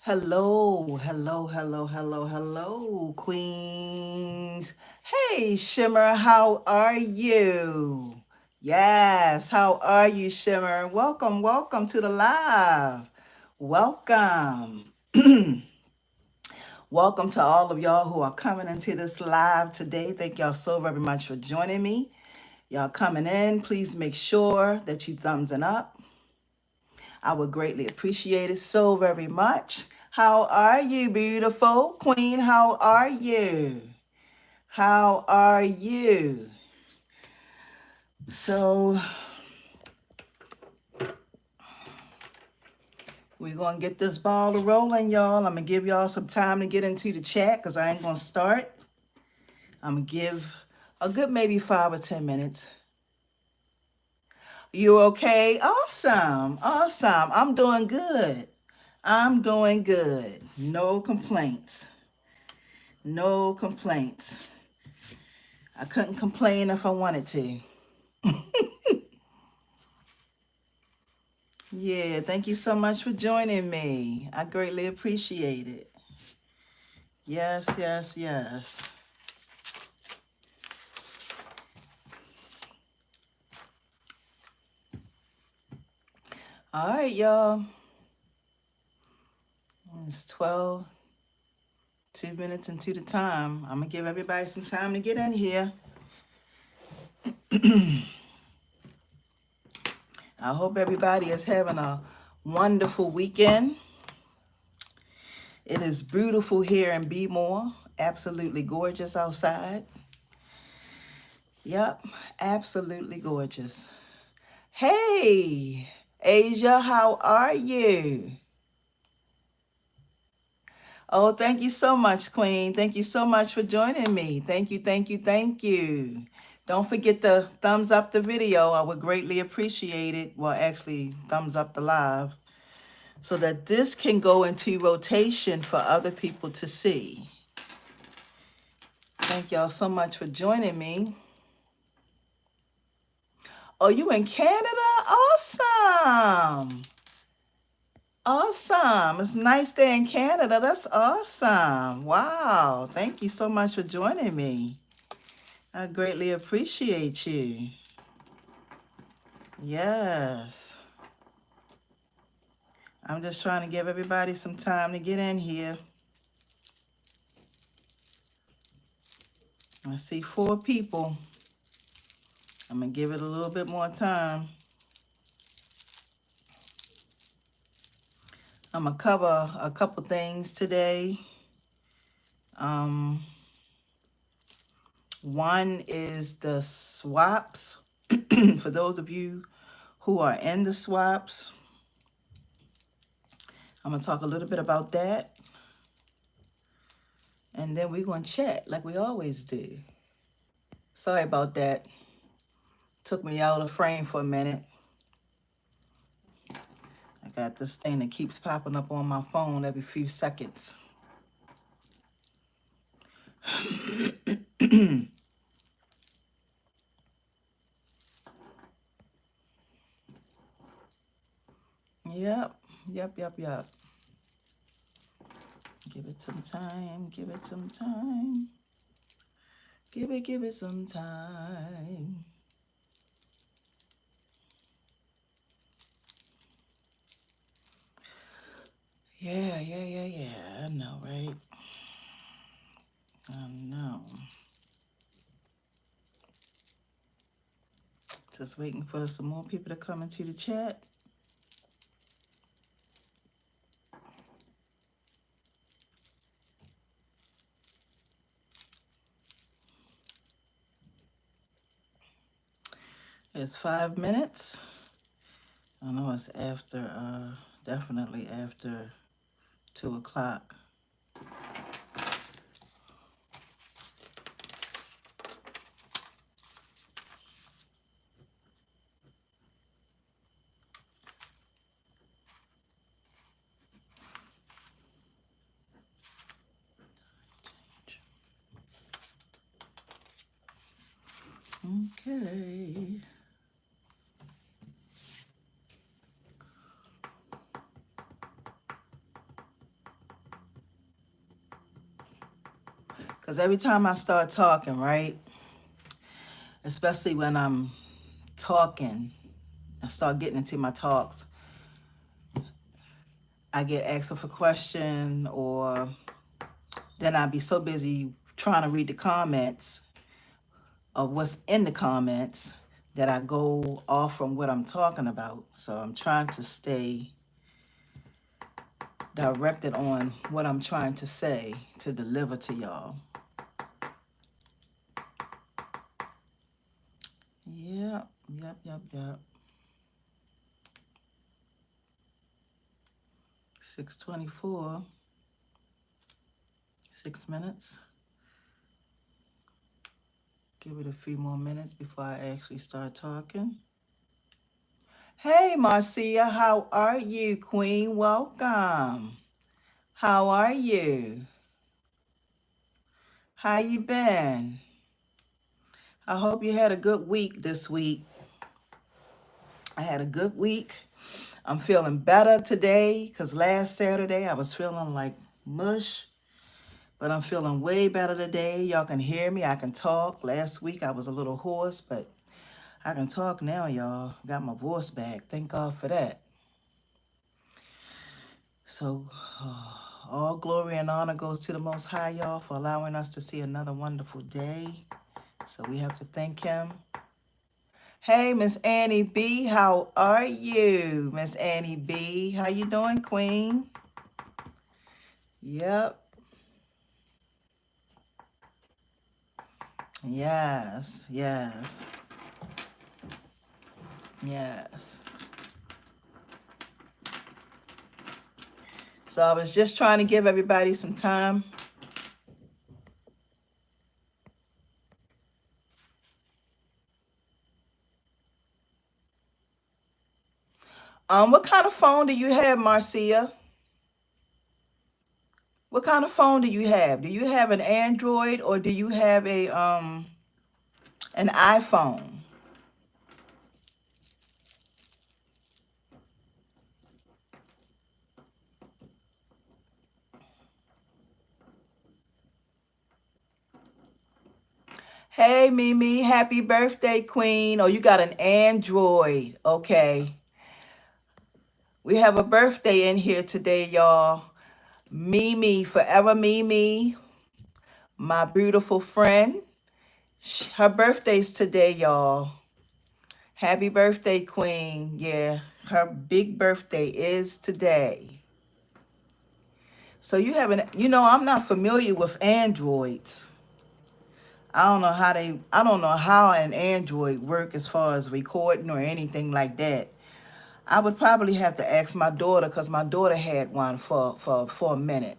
Hello, hello, hello, hello, hello, queens. Hey, Shimmer, how are you? Yes, how are you, Shimmer? Welcome, welcome to the live. Welcome. Welcome to all of y'all who are coming into this live today. Thank y'all so very much for joining me. Y'all coming in, please make sure that you thumbs it up. I would greatly appreciate it so very much. How are you, beautiful queen? How are you? How are you? So we're going to get this ball rolling, y'all. I'm going to give y'all some time to get into the chat because I ain't going to start. I'm going to give a good maybe 5 or 10 minutes. You okay? Awesome. Awesome. I'm doing good. I'm doing good. No complaints. No complaints. I couldn't complain if I wanted to. Yeah, thank you so much for joining me. I greatly appreciate it. Yes, yes, yes. All right, y'all. It's 12, 2 minutes into the time. I'm going to give everybody some time to get in here. I hope everybody is having a wonderful weekend. It is beautiful here in Bmore. Absolutely gorgeous outside. Yep, absolutely gorgeous. Hey, Asia, how are you? Oh, thank you so much, Queen. Thank you so much for joining me. Thank you, thank you, thank you. Don't forget to thumbs up the video. I would greatly appreciate it. Well, actually, thumbs up the live so that this can go into rotation for other people to see. Thank y'all so much for joining me. Oh, you in Canada? Awesome. Awesome. It's nice day in Canada. That's awesome. Wow. Thank you so much for joining me. I greatly appreciate you. Yes. I'm just trying to give everybody some time to get in here. I see 4 people. I'm going to give it a little bit more time. I'm going to cover a couple things today. One is the swaps. For those of you who are in the swaps, I'm going to talk a little bit about that. And then we're going to chat like we always do. Sorry about that. Took me out of frame for a minute. I got this thing that keeps popping up on my phone every few seconds. Yep. Give it some time. Give it some time. Give it some time. Yeah. I know, right? I know. Just waiting for some more people to come into the chat. It's 5 minutes. I know it's after, definitely after 2 o'clock. Okay. Because every time I start talking, right, especially when I'm talking, I start getting into my talks, I get asked for a question, or then I'd be so busy trying to read the comments of what's in the comments that I go off from what I'm talking about. So I'm trying to stay directed on what I'm trying to say to deliver to y'all. Yep. 6:24, 6 minutes. Give it a few more minutes before I actually start talking. Hey, Marcia, how are you, Queen? Welcome. How are you? How you been? I hope you had a good week this week. I had a good week. I'm feeling better today because last Saturday I was feeling like mush, but I'm feeling way better today. Y'all can hear me. I can talk. Last week I was a little hoarse, but I can talk now, y'all. Got my voice back. Thank God for that. So all glory and honor goes to the Most High, y'all, for allowing us to see another wonderful day. So we have to thank him. Hey, Miss Annie B, how are you? Miss Annie B, how you doing, Queen? Yep. Yes. So I was just trying to give everybody some time. What kind of phone do you have, Marcia? What kind of phone do you have? Do you have an Android or do you have a an iPhone? Hey, Mimi, happy birthday, Queen. Oh, you got an Android. Okay. We have a birthday in here today, y'all. Mimi, forever Mimi, my beautiful friend. Her birthday's today, y'all. Happy birthday, Queen. Yeah, her big birthday is today. So you haven't, I'm not familiar with Androids. I don't know how an Android work as far as recording or anything like that. I would probably have to ask my daughter because my daughter had one for a minute.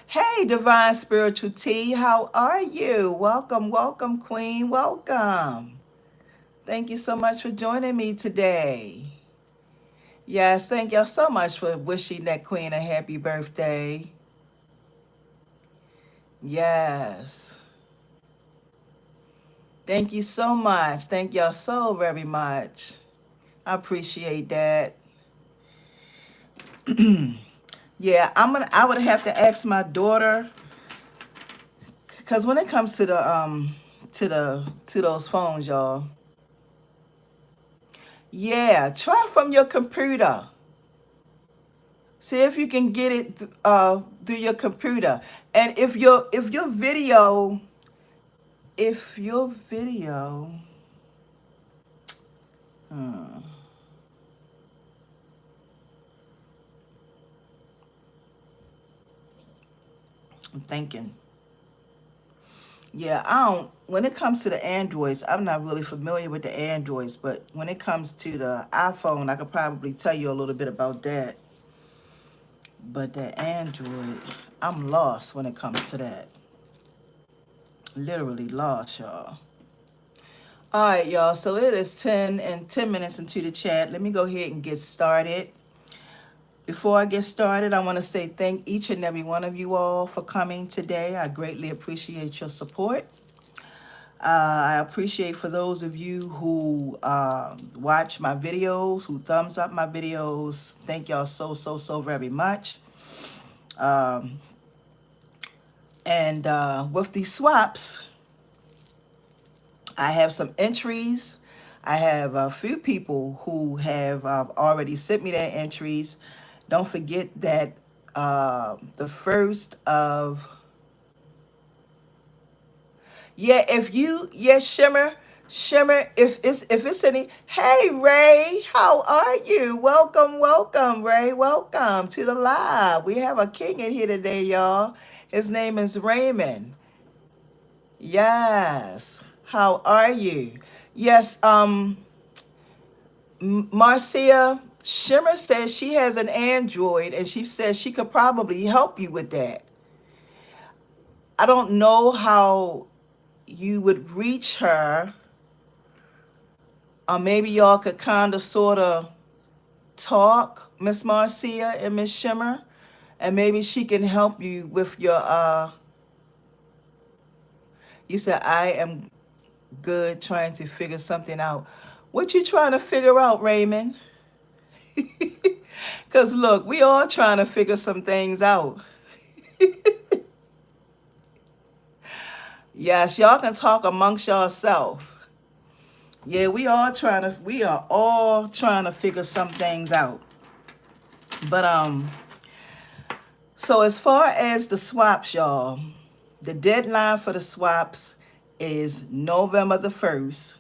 Hey, Divine Spiritual Tea, how are you? Welcome, Queen. Welcome. Thank you so much for joining me today. Yes, thank y'all so much for wishing that Queen a happy birthday. Yes. Thank you so much. Thank y'all so very much. I appreciate that. Yeah, I would have to ask my daughter because when it comes to to those phones, y'all. Yeah, try from your computer. See if you can get it through your computer. And if your video hmm, I'm thinking. Yeah, I don't when it comes to the Androids, I'm not really familiar with the Androids, but when it comes to the iPhone, I could probably tell you a little bit about that. But the Android, I'm lost when it comes to that. Literally lost, y'all. All right, y'all. So it is 10 minutes into the chat. Let me go ahead and get started. Before I get started, I want to say thank each and every one of you all for coming today. I greatly appreciate your support. I appreciate for those of you who watch my videos, who thumbs up my videos. Thank y'all so very much. Um, And with these swaps, I have some entries. I have a few people who have already sent me their entries. Don't forget that the first of, yeah, if you, yes, Shimmer, if it's any, hey Ray, how are you? Welcome, Ray, welcome to the live. We have a king in here today, y'all. His name is Raymond. Yes. How are you? Yes, Marcia, Shimmer says she has an Android and she says she could probably help you with that. I don't know how you would reach her, or maybe y'all could kind of sort of talk, Miss Marcia and Miss Shimmer, and maybe she can help you with your you said I am good trying to figure something out. What you trying to figure out, Raymond? Because look, we all trying to figure some things out. Yes, y'all can talk amongst yourself. Yeah, we are all trying to figure some things out. But so as far as the swaps, y'all, the deadline for the swaps is November the 1st.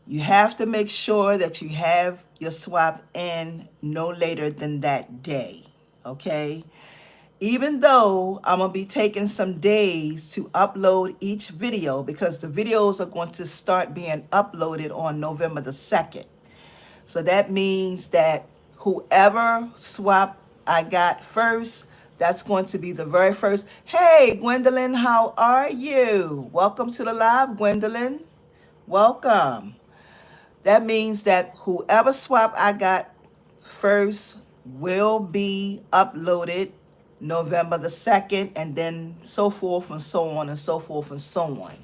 You have to make sure that you have your swap in no later than that day, okay? Even though I'm going to be taking some days to upload each video because the videos are going to start being uploaded on November the 2nd. So that means that whoever swap I got first, that's going to be the very first. Hey, Gwendolyn, how are you? Welcome to the live, Gwendolyn. Welcome. That means that whoever swap I got first will be uploaded November the 2nd, and then so forth and so on and so forth and so on.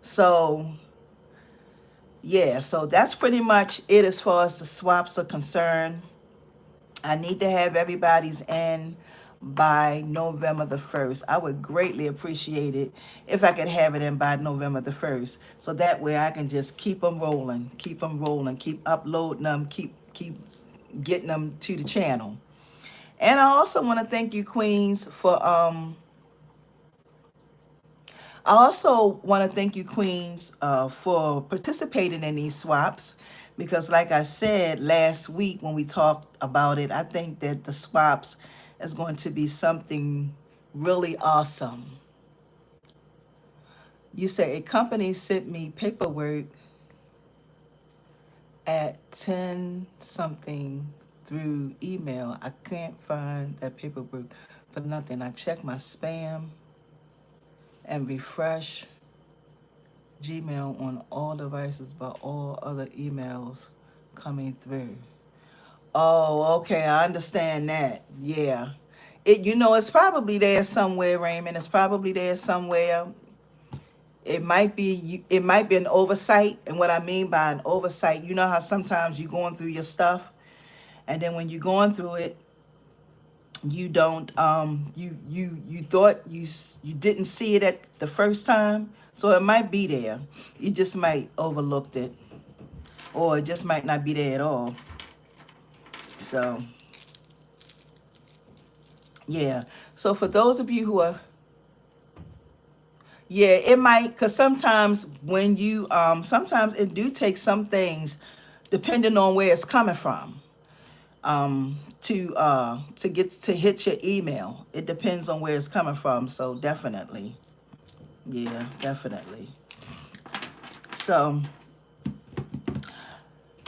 So, yeah, so that's pretty much it as far as the swaps are concerned. I need to have everybody's in by November the 1st. I would greatly appreciate it if I could have it in by November the 1st. So that way I can just keep them rolling, keep uploading them, keep getting them to the channel. And I also want to thank you, Queens, for for participating in these swaps, because like I said last week when we talked about it, I think that the swaps is going to be something really awesome. You say a company sent me paperwork at 10 something through email. I can't find that paperwork for nothing. I check my spam and refresh Gmail on all devices, but all other emails coming through. Oh, okay, I understand that. Yeah. It's probably there somewhere, Raymond. It's probably there somewhere. It might be an oversight. And what I mean by an oversight, you know how sometimes you're going through your stuff, and then when you're going through it, you don't you thought you didn't see it at the first time, so it might be there. You just might overlooked it, or it just might not be there at all. So yeah, so for those of you who are, yeah, it might, because sometimes when you sometimes it do take some things depending on where it's coming from, to get to hit your email. It depends on where it's coming from. So definitely. Yeah, definitely. So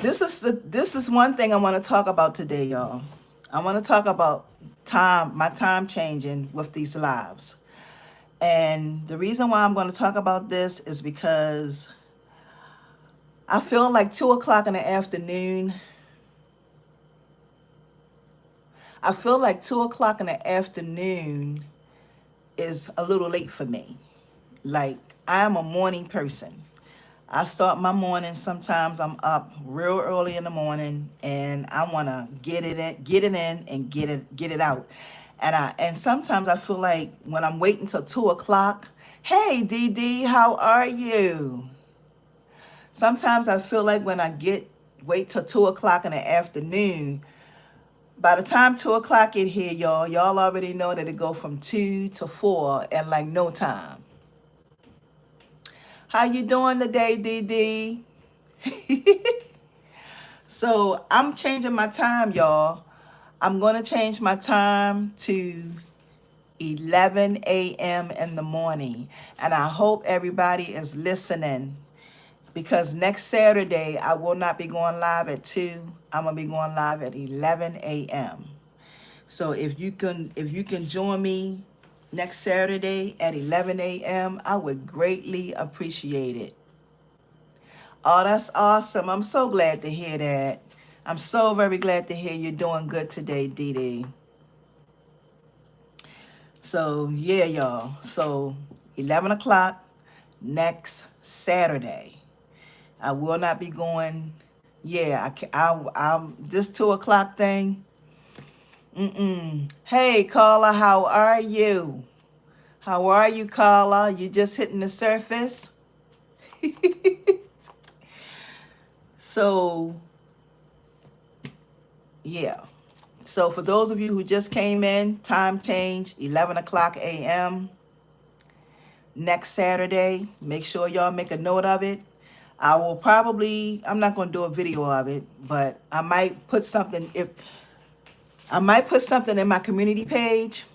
this is one thing I want to talk about today, y'all. I want to talk about my time changing with these lives. And the reason why I'm going to talk about this is because I feel like 2 o'clock in the afternoon. I feel like 2 o'clock in the afternoon is a little late for me. Like, I'm a morning person. I start my morning. Sometimes I'm up real early in the morning, and I want to get it in, and get it out. And sometimes I feel like when I'm waiting till 2 o'clock, hey Dee Dee, how are you? Sometimes I feel like when wait till 2 o'clock in the afternoon, by the time 2 o'clock get here, y'all already know that it go from 2 to 4 in like no time. How you doing today, Dee Dee? So I'm changing my time, y'all. I'm going to change my time to 11 a.m. in the morning. And I hope everybody is listening, because next Saturday I will not be going live at 2. I'm going to be going live at 11 a.m. So if you can join me next Saturday at 11 a.m., I would greatly appreciate it. Oh, that's awesome. I'm so glad to hear that. I'm so very glad to hear you're doing good today, Dee Dee. So, yeah, y'all. So, 11 o'clock next Saturday. I will not be going. Yeah, I'm this 2 o'clock thing. Hey, Carla, how are you? How are you, Carla? You just hitting the surface? So, yeah. So for those of you who just came in, time change, 11 o'clock a.m. next Saturday. Make sure y'all make a note of it. I'm not going to do a video of it, but I might put something in my community page.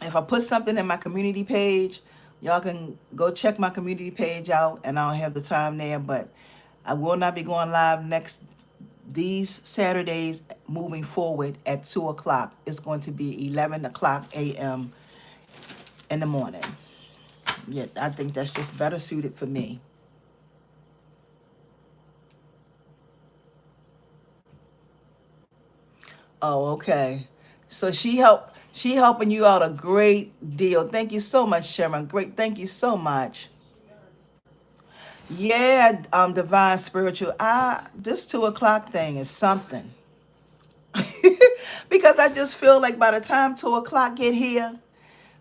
If I put something in my community page, y'all can go check my community page out, and I'll have the time there. But I will not be going live these Saturdays moving forward at 2 o'clock. It's going to be 11 o'clock a.m. in the morning. Yeah, I think that's just better suited for me. Oh, okay. So she helping you out a great deal. Thank you so much, Sharon. Great. Thank you so much. Yeah, divine spiritual. This 2 o'clock thing is something. Because I just feel like by the time 2 o'clock get here,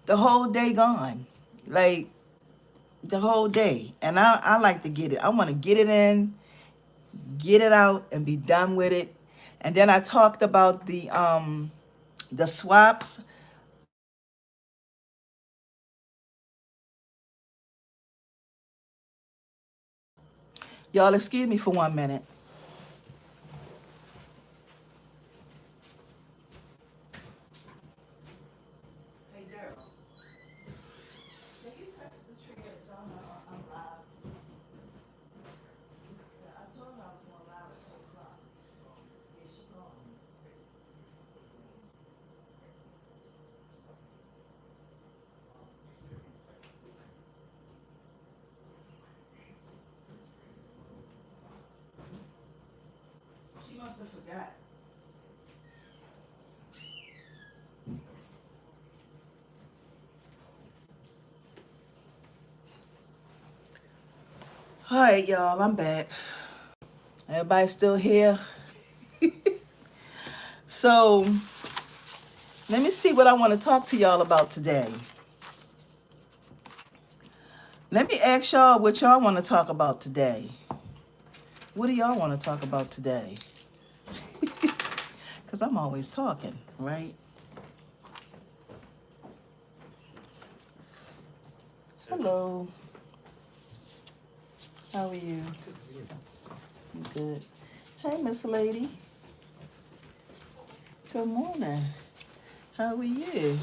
the whole day gone. Like the whole day. And I like to get it. I want to get it in, get it out, and be done with it. And then I talked about the swaps. Y'all excuse me for 1 minute. Hey Daryl, can you touch the tree and tell me I'm live? Yeah, I told her I was going live at 2 o'clock. Yeah, she called me. She must have forgot. All right, y'all, I'm back. Everybody still here? So, let me see what I want to talk to y'all about today. Let me ask y'all what y'all want to talk about today. What do y'all want to talk about today? Because I'm always talking, right? Hello. How are you? You good? Hey, Miss Lady. Good morning. How are you?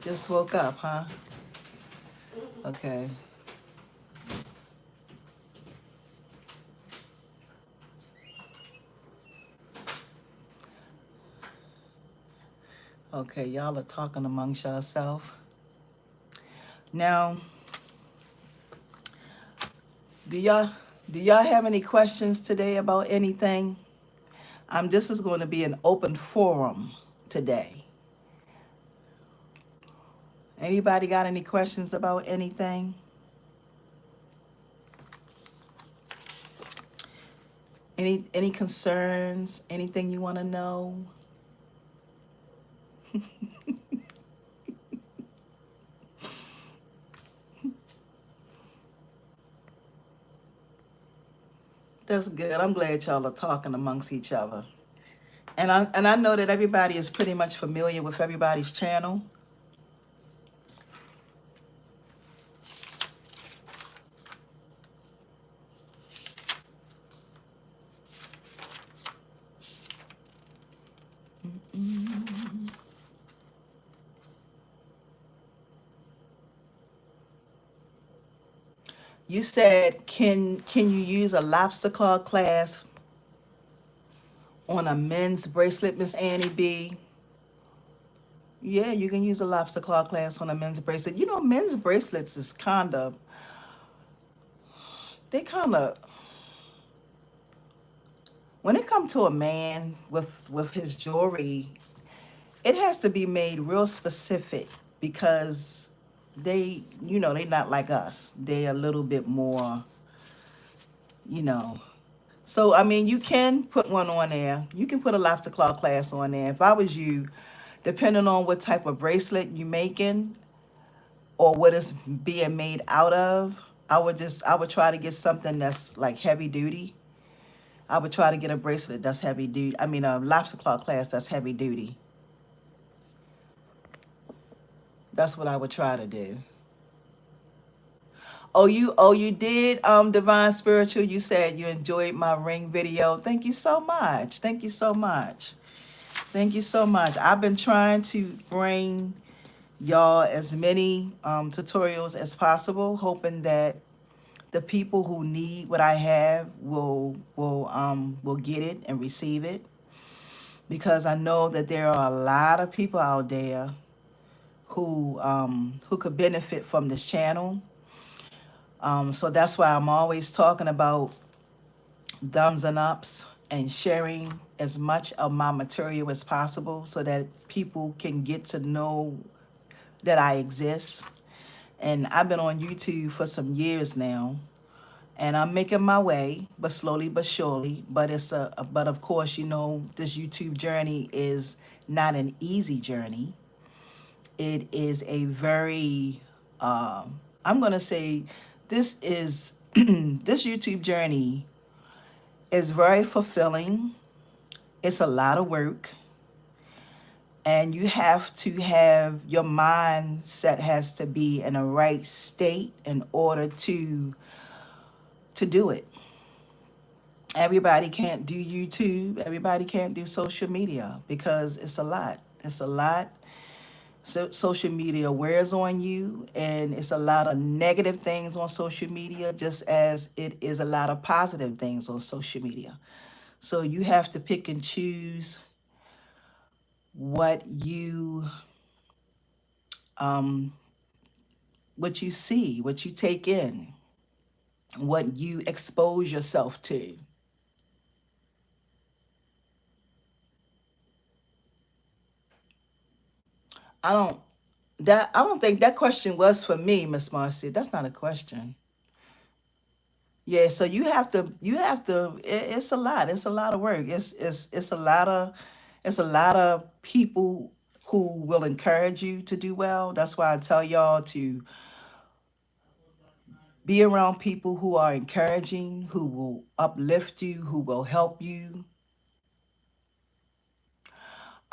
Just woke up, huh? Okay. Okay, y'all are talking amongst yourselves. Now, do y'all have any questions today about anything? This is going to be an open forum today. Anybody got any questions about anything? Any concerns? Anything you want to know? That's good. I'm glad y'all are talking amongst each other. And I know that everybody is pretty much familiar with everybody's channel. You said, can you use a lobster claw clasp on a men's bracelet, Miss Annie B? Yeah, you can use a lobster claw clasp on a men's bracelet. You know, men's bracelets is they kind of, when it comes to a man with his jewelry, it has to be made real specific because they not like us. They a little bit more, you know. So I mean, you can put one on there. You can put a lobster claw clasp on there. If I was you, depending on what type of bracelet you making or what it's being made out of, I would try to get something that's like heavy duty. I would try to get a bracelet that's heavy duty. I mean, a lobster claw clasp that's heavy duty. That's what I would try to do. Oh you did, Divine Spiritual. You said you enjoyed my ring video. Thank you so much. Thank you so much. Thank you so much. I've been trying to bring y'all as many tutorials as possible, hoping that the people who need what I have will get it and receive it, because I know that there are a lot of people out there who could benefit from this channel. So that's why I'm always talking about thumbs and ups and sharing as much of my material as possible so that people can get to know that I exist. And I've been on YouTube for some years now, and I'm making my way, but slowly but surely. But but of course, this YouTube journey is not an easy journey. It is a very, I'm gonna say, this is this YouTube journey is very fulfilling. It's a lot of work, and you have to have your mindset has to be in a right state in order to do it. Everybody can't do YouTube. Everybody can't do social media because it's a lot. It's a lot. So social media wears on you, and it's a lot of negative things on social media, just as it is a lot of positive things on social media. So you have to pick and choose what um, you see, what you take in, what you expose yourself to. I don't I don't think that question was for me, Miss Marcy. That's not a question. Yeah, so it's a lot. It's a lot of work. It's a lot of people who will encourage you to do well. That's why I tell y'all to be around people who are encouraging, who will uplift you, who will help you.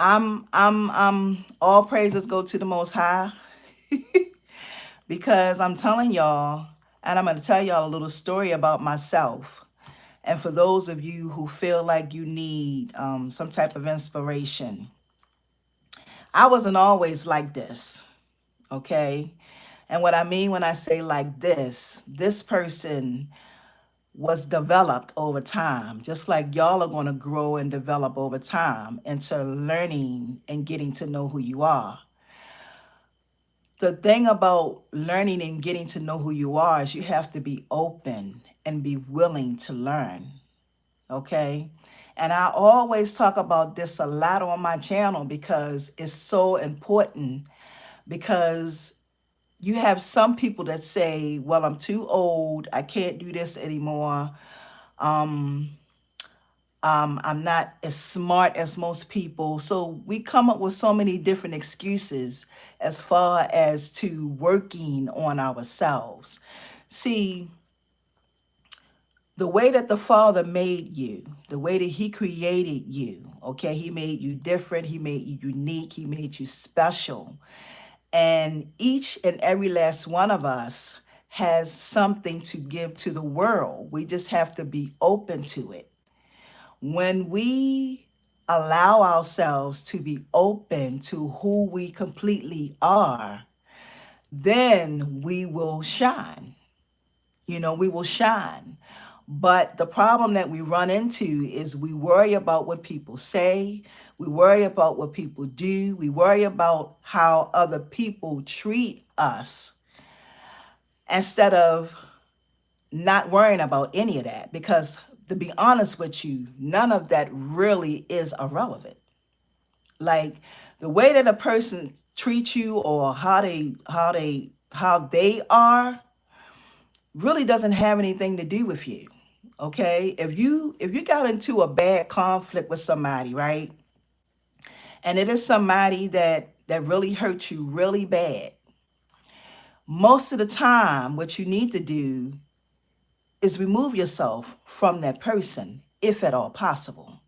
I'm all praises go to the Most High, because I'm telling y'all, and I'm going to tell y'all a little story about myself. And for those of you who feel like you need some type of inspiration, I wasn't always like this, okay? And what I mean when I say like this person was developed over time, just like y'all are going to grow and develop over time into learning and getting to know who you are. The thing about learning and getting to know who you are is you have to be open and be willing to learn, okay? And I always talk about this a lot on my channel because it's so important, because you have some people that say, well, I'm too old, I can't do this anymore. I'm not as smart as most people. So we come up with so many different excuses as far as to working on ourselves. See, the way that the Father made you, the way that He created you, okay, He made you different, He made you unique, He made you special. And each and every last one of us has something to give to the world. We just have to be open to it. When we allow ourselves to be open to who we completely are, then we will shine. We will shine. But the problem that we run into is we worry about what people say, we worry about what people do, we worry about how other people treat us instead of not worrying about any of that. Because to be honest with you, none of that really is irrelevant. Like the way that a person treats you or how they are really doesn't have anything to do with you. Okay? If you got into a bad conflict with somebody, right? And it is somebody that really hurt you really bad. Most of the time what you need to do is remove yourself from that person if at all possible.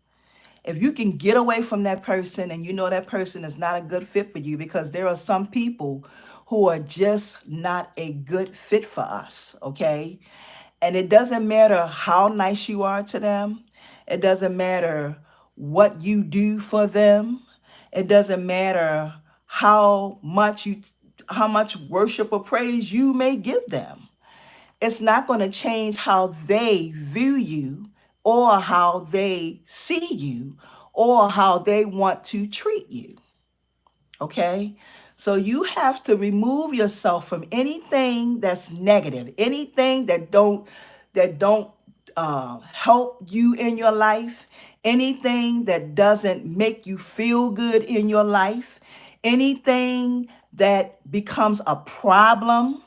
If you can get away from that person and you know that person is not a good fit for you, because there are some people who are just not a good fit for us, okay? And it doesn't matter how nice you are to them. It doesn't matter what you do for them. It doesn't matter how much worship or praise you may give them. It's not going to change how they view you or how they see you or how they want to treat you. Okay? So you have to remove yourself from anything that's negative, anything that don't help you in your life, anything that doesn't make you feel good in your life, anything that becomes a problem,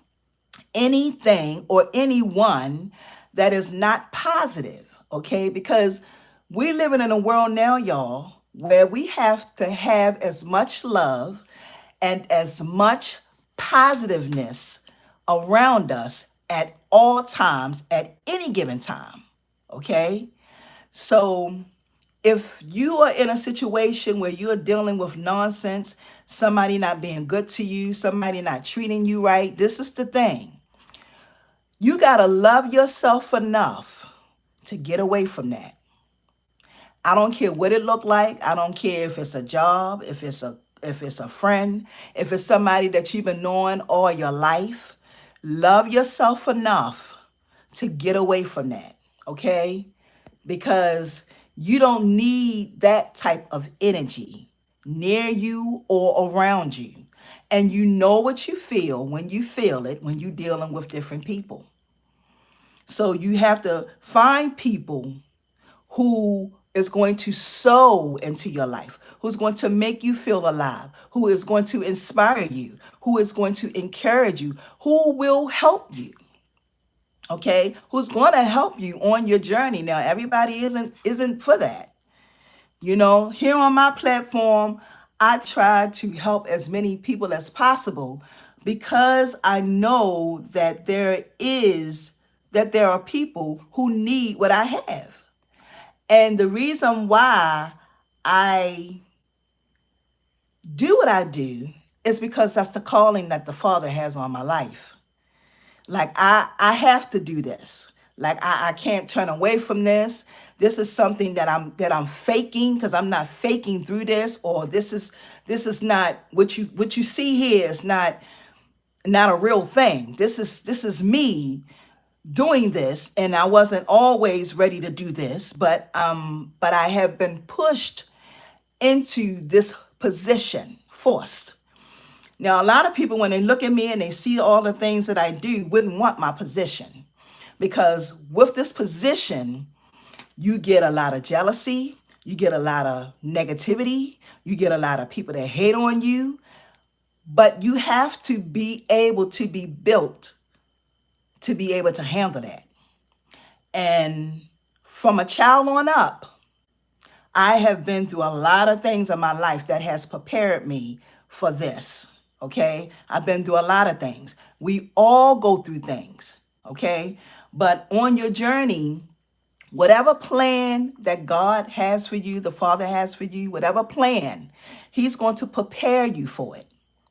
anything or anyone that is not positive, okay? Because we're living in a world now, y'all, where we have to have as much love and as much positiveness around us at all times, at any given time, okay? So if you are in a situation where you're dealing with nonsense, somebody not being good to you, somebody not treating you right, this is the thing. You got to love yourself enough to get away from that. I don't care what it look like. I don't care if it's a job, if it's a friend, if it's somebody that you've been knowing all your life. Love yourself enough to get away from that, okay? Because you don't need that type of energy near you or around you. And you know what you feel when you feel it when you're dealing with different people. So you have to find people who is going to sow into your life, who's going to make you feel alive, who is going to inspire you, who is going to encourage you, who will help you. Okay? Who's going to help you on your journey. Now, everybody isn't for that. Here on my platform, I try to help as many people as possible because I know that there are people who need what I have. And the reason why I do what I do is because that's the calling that the Father has on my life. Like I have to do this. Like I can't turn away from this. This is something that I'm faking because I'm not faking through this, or this is not what you see here is not a real thing. This is me doing this, and I wasn't always ready to do this, but I have been pushed into this position, forced. Now, a lot of people, when they look at me and they see all the things that I do, wouldn't want my position. Because with this position, you get a lot of jealousy, you get a lot of negativity, you get a lot of people that hate on you. But you have to be able to be built to be able to handle that. And from a child on up, I have been through a lot of things in my life that has prepared me for this. Okay. I've been through a lot of things. We all go through things. Okay. But on your journey, whatever plan that God has for you, the Father has for you, whatever plan, He's going to prepare you for it.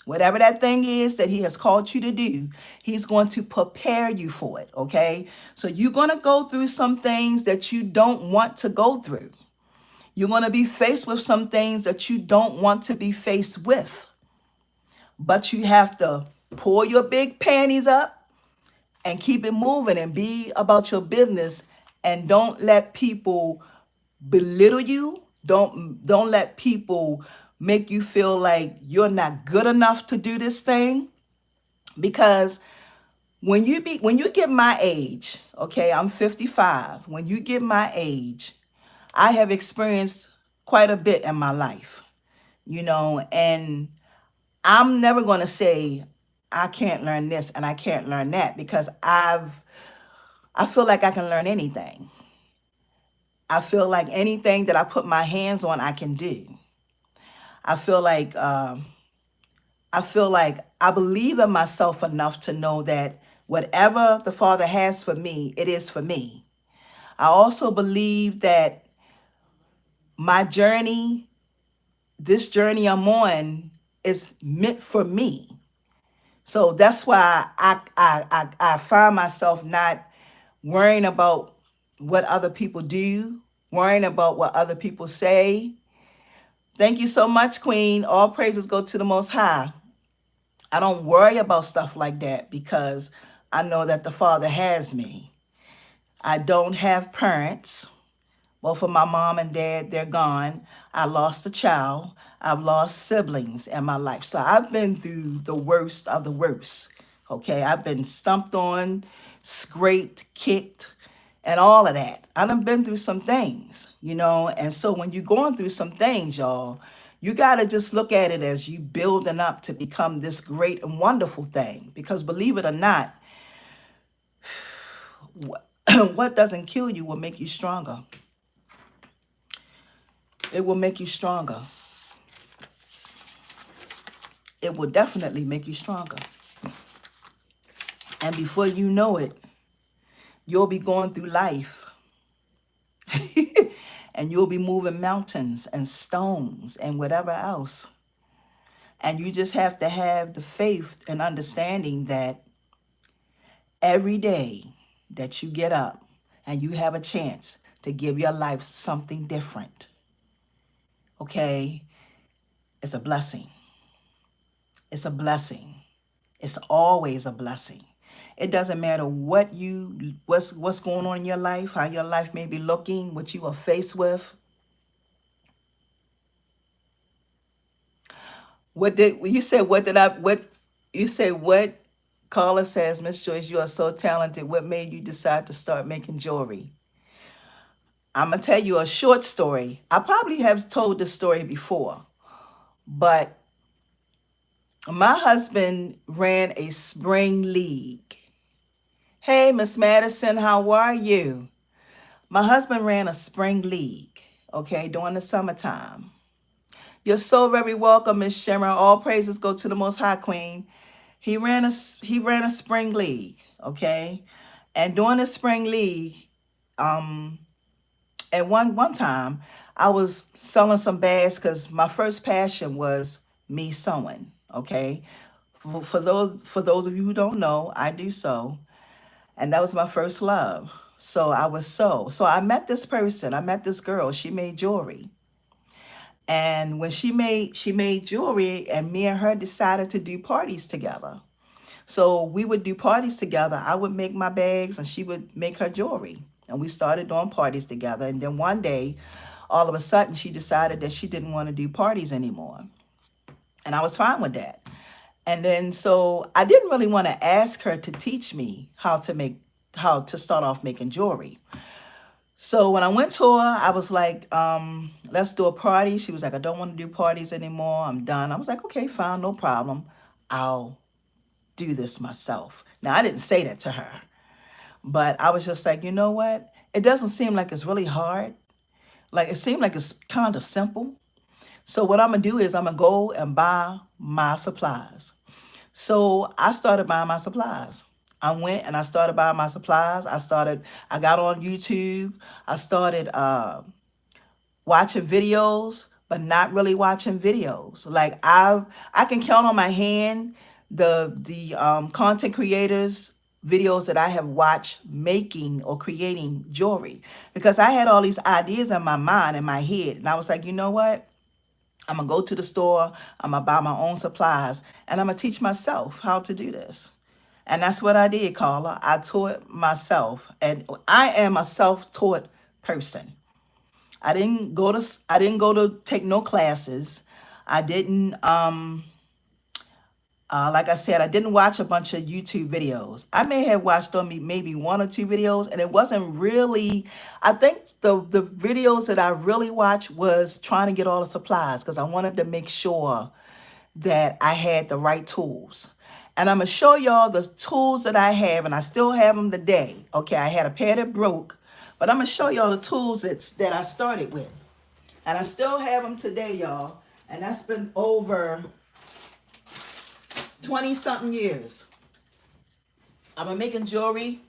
Whatever that thing is that He has called you to do, He's going to prepare you for it. Okay. So you're going to go through some things that you don't want to go through. You're going to be faced with some things that you don't want to be faced with. But you have to pull your big panties up and keep it moving and be about your business, and don't let people belittle you. Don't let people make you feel like you're not good enough to do this thing, because when you get my age, okay, I'm 55. When you get my age, I have experienced quite a bit in my life, and I'm never going to say I can't learn this and I can't learn that, because I feel like I can learn anything. I feel like anything that I put my hands on, I can do. I feel like I believe in myself enough to know that whatever the Father has for me, it is for me. I also believe that my journey, this journey I'm on, is meant for me. So that's why I find myself not worrying about what other people do, worrying about what other people say. Thank you so much, Queen. All praises go to the Most High. I don't worry about stuff like that because I know that the Father has me. I don't have parents. Both of my mom and dad, they're gone. I lost a child. I've lost siblings in my life. So I've been through the worst of the worst. Okay, I've been stumped on, scraped, kicked, and all of that. I done been through some things, and so when you're going through some things, y'all, you got to just look at it as you building up to become this great and wonderful thing. Because believe it or not, what doesn't kill you will make you stronger. It will make you stronger. It will definitely make you stronger. And before you know it, you'll be going through life and you'll be moving mountains and stones and whatever else. And you just have to have the faith and understanding that every day that you get up and you have a chance to give your life something different, okay, it's a blessing. It's a blessing. It's always a blessing. It doesn't matter what's going on in your life, how your life may be looking, what you are faced with. What Carla says, Miss Joyce, you are so talented. What made you decide to start making jewelry? I'm going to tell you a short story. I probably have told this story before, but my husband ran a spring league. Hey, Miss Madison, how are you? My husband ran a spring league, okay, during the summertime. You're so very welcome, Miss Shimmer. All praises go to the Most High, Queen. He ran a spring league, okay, and during the spring league, at one time, I was selling some bags because my first passion was me sewing. Okay, for those of you who don't know, I do sew, and that was my first love. So I was sew. So I met this person. I met this girl. She made jewelry. And when she made jewelry, and me and her decided to do parties together. So we would do parties together. I would make my bags and she would make her jewelry. And we started doing parties together. And then one day, all of a sudden, she decided that she didn't want to do parties anymore. And I was fine with that. And then so I didn't really want to ask her to teach me how to start off making jewelry. So when I went to her, I was like, let's do a party. She was like, I don't want to do parties anymore. I'm done. I was like, okay, fine, no problem. I'll do this myself. Now, I didn't say that to her, but I was just like, you know what? It doesn't seem like it's really hard. Like it seemed like it's kind of simple. So what I'm gonna do is I'm gonna go and buy my supplies. So I started buying my supplies. I went and I started buying my supplies. I got on YouTube. I started watching videos, but not really watching videos. Like I can count on my hand the content creators videos that I have watched making or creating jewelry, because I had all these ideas in my mind, in my head, and I was like, you know what? I'm gonna go to the store, I'm gonna buy my own supplies, and I'm gonna teach myself how to do this. And that's what I did, Carla. I taught myself, and I am a self-taught person. I didn't go to take no classes. I didn't like I said, I didn't watch a bunch of YouTube videos. I may have watched maybe one or two videos, and it wasn't really, I think the videos that I really watched was trying to get all the supplies, because I wanted to make sure that I had the right tools. And I'm going to show y'all the tools that I have, and I still have them today. Okay, I had a pair that broke, but I'm going to show y'all the tools that I started with. And I still have them today, y'all. And that's been over 20 something years. I've been making jewelry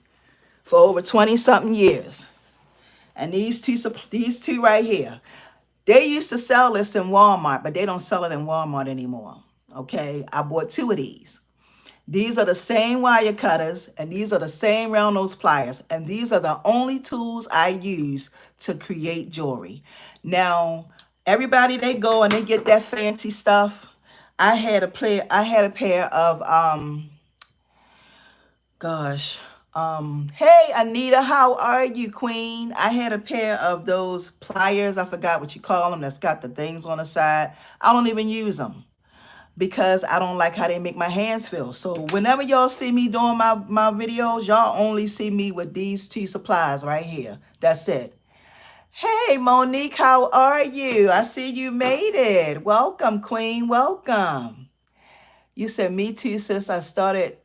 for over 20 something years. And these two right here, they used to sell this in Walmart, but they don't sell it in Walmart anymore. Okay, I bought two of these. These are the same wire cutters, and these are the same round nose pliers, and these are the only tools I use to create jewelry. Now, everybody, they go and they get that fancy stuff. I had a pair of hey Anita, how are you, Queen? I had a pair of those pliers, I forgot what you call them, that's got the things on the side. I don't even use them, because I don't like how they make my hands feel. So whenever y'all see me doing my videos, y'all only see me with these two supplies right here. That's it. Hey, Monique, how are you? I see you made it. Welcome, Queen. Welcome. You said, me too, sis. I started,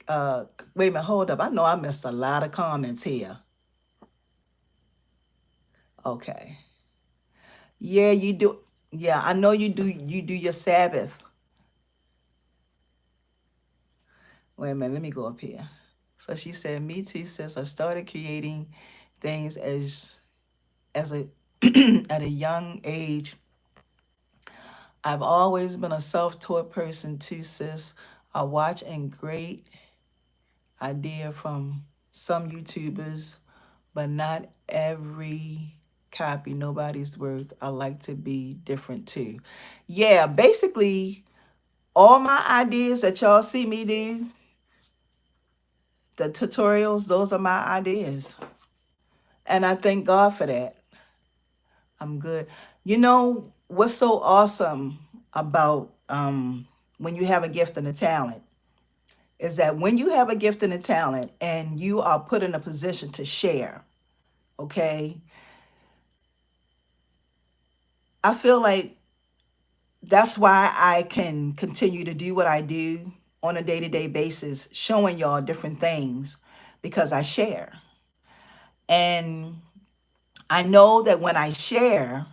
wait a minute, hold up. I know I missed a lot of comments here. Okay. Yeah, you do. Yeah, I know you do your Sabbath. Wait a minute, let me go up here. So she said, me too, sis. I started creating things as a at a young age. I've always been a self-taught person too, sis. I watch and great idea from some YouTubers, but not every copy nobody's work. I like to be different too. Yeah, basically all my ideas that y'all see me do, the tutorials, those are my ideas. And I thank God for that. I'm good. You know what's so awesome about when you have a gift and a talent is that when you have a gift and a talent and you are put in a position to share, okay, I feel like that's why I can continue to do what I do on a day-to-day basis, showing y'all different things, because I share. And I know that when I share,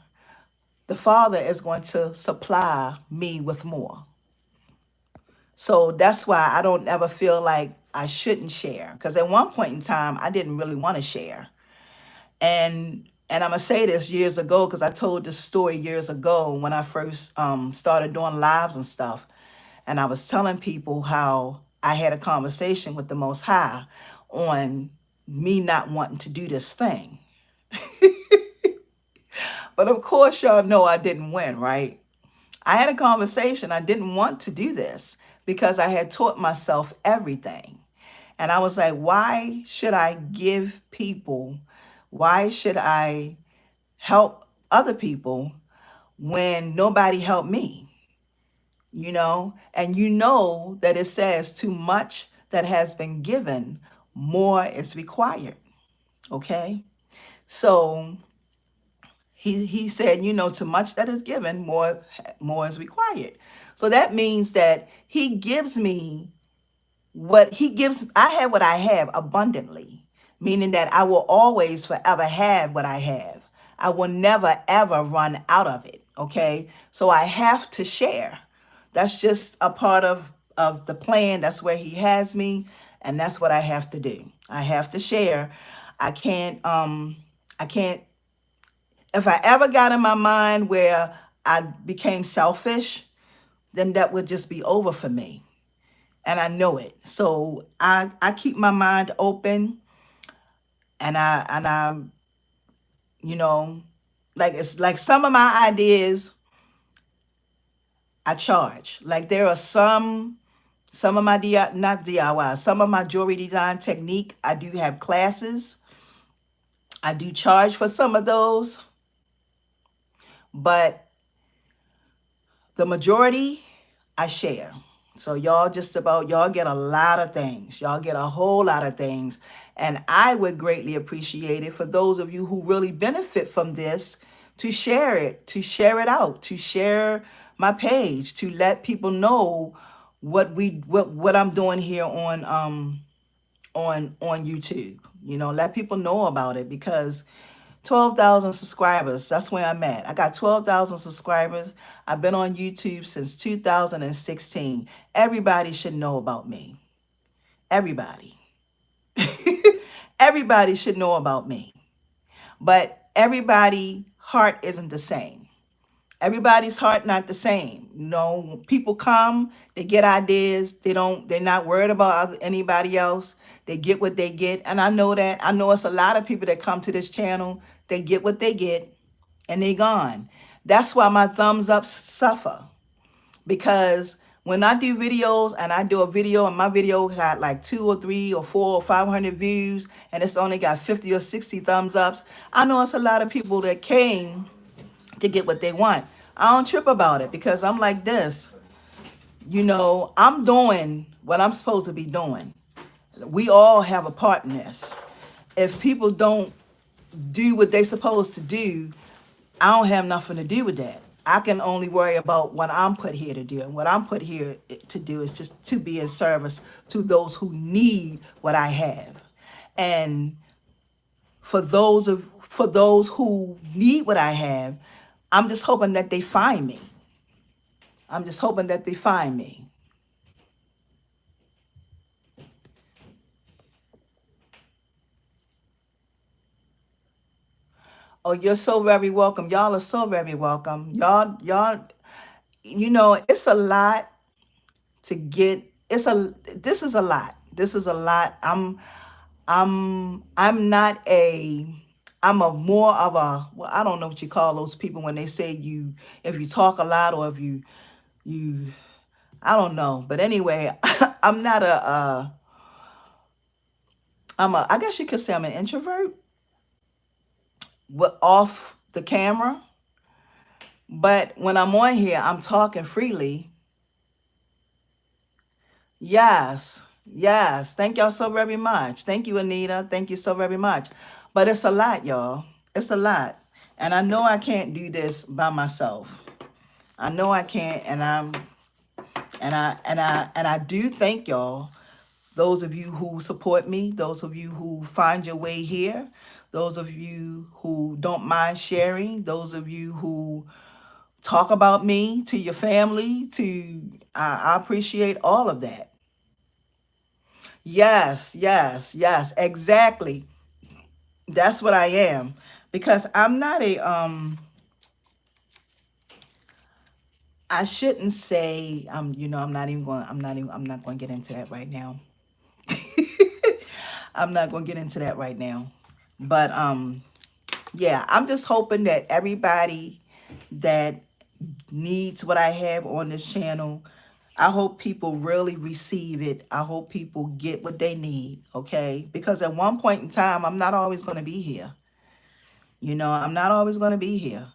the Father is going to supply me with more. So that's why I don't ever feel like I shouldn't share. Because at one point in time, I didn't really want to share. And I'm going to say this years ago, because I told this story years ago when I first started doing lives and stuff. And I was telling people how I had a conversation with the Most High on me not wanting to do this thing. But of course, y'all know I didn't win, right? I had a conversation. I didn't want to do this because I had taught myself everything. And I was like, why should I give people, why should I help other people when nobody helped me? You know, and you know that it says too much that has been given, more is required. Okay. So he said, you know, too much that is given, more is required. So that means that he gives me what he gives. I have what I have abundantly, meaning that I will always forever have what I have. I will never ever run out of it. Okay. So I have to share. That's just a part of the plan. That's where he has me. And that's what I have to do. I have to share. I can't, if I ever got in my mind where I became selfish, then that would just be over for me. And I know it. So I keep my mind open, and I you know, like it's like some of my ideas I charge. Like there are some of my not DIY, some of my jewelry design technique, I do have classes. I do charge for some of those, but the majority I share. So y'all get a lot of things. Y'all get a whole lot of things. And I would greatly appreciate it for those of you who really benefit from this to share it out, to share my page, to let people know what I'm doing here on YouTube. Let people know about it, because 12,000 subscribers, that's where I'm at. I got 12,000 subscribers. I've been on YouTube since 2016. Everybody should know about me. Everybody. Everybody should know about me. But everybody's heart isn't the same. Everybody's heart not the same. When people come, they get ideas. They're not worried about anybody else. They get what they get. And I know that. I know it's a lot of people that come to this channel. They get what they get and they gone. That's why my thumbs ups suffer. Because when I do videos and I do a video and my video got like 2 or 3 or 4 or 500 views and it's only got 50 or 60 thumbs ups, I know it's a lot of people that came to get what they want. I don't trip about it, because I'm like this. I'm doing what I'm supposed to be doing. We all have a part in this. If people don't do what they're supposed to do, I don't have nothing to do with that. I can only worry about what I'm put here to do. And what I'm put here to do is just to be in service to those who need what I have. And for those who need what I have, I'm just hoping that they find me. I'm just hoping that they find me. Oh, you're so very welcome. Y'all are so very welcome. Y'all, it's a lot to get. This is a lot. This is a lot. I'm not I'm a more of a, well, I don't know what you call those people when they say if you talk a lot, or if you, I don't know. But anyway, I'm not I guess you could say I'm an introvert, off the camera. But when I'm on here, I'm talking freely. Yes. Yes. Thank y'all so very much. Thank you, Anita. Thank you so very much. But it's a lot, y'all. It's a lot. And I know I can't do this by myself. I know I can't. And I do thank y'all. Those of you who support me, those of you who find your way here, those of you who don't mind sharing, those of you who talk about me to your family, I appreciate all of that. Yes, yes, yes, exactly. That's what I am. Because I'm not I shouldn't say, I'm not going to get into that right now. I'm not going to get into that right now. But yeah, I'm just hoping that everybody that needs what I have on this channel, I hope people really receive it. I hope people get what they need, okay? Because at one point in time, I'm not always going to be here. I'm not always going to be here.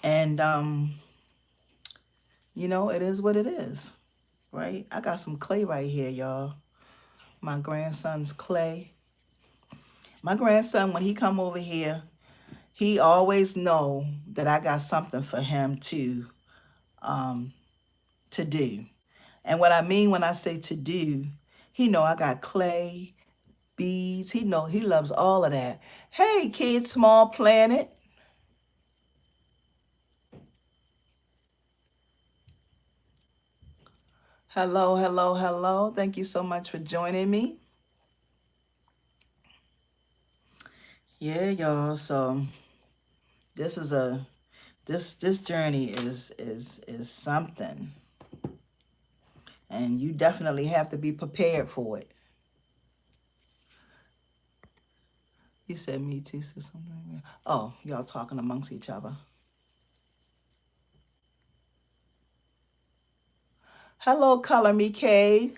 And, it is what it is, right? I got some clay right here, y'all. My grandson's clay. My grandson, when he come over here, he always know that I got something for him to do. And what I mean when I say to do, he know I got clay, beads. He know he loves all of that. Hey, kids, small planet. Hello, hello, hello. Thank you so much for joining me. Yeah, y'all. So this is a this journey is something, and you definitely have to be prepared for it. You said me too, sis. Oh, y'all talking amongst each other. Hello, Color Me K.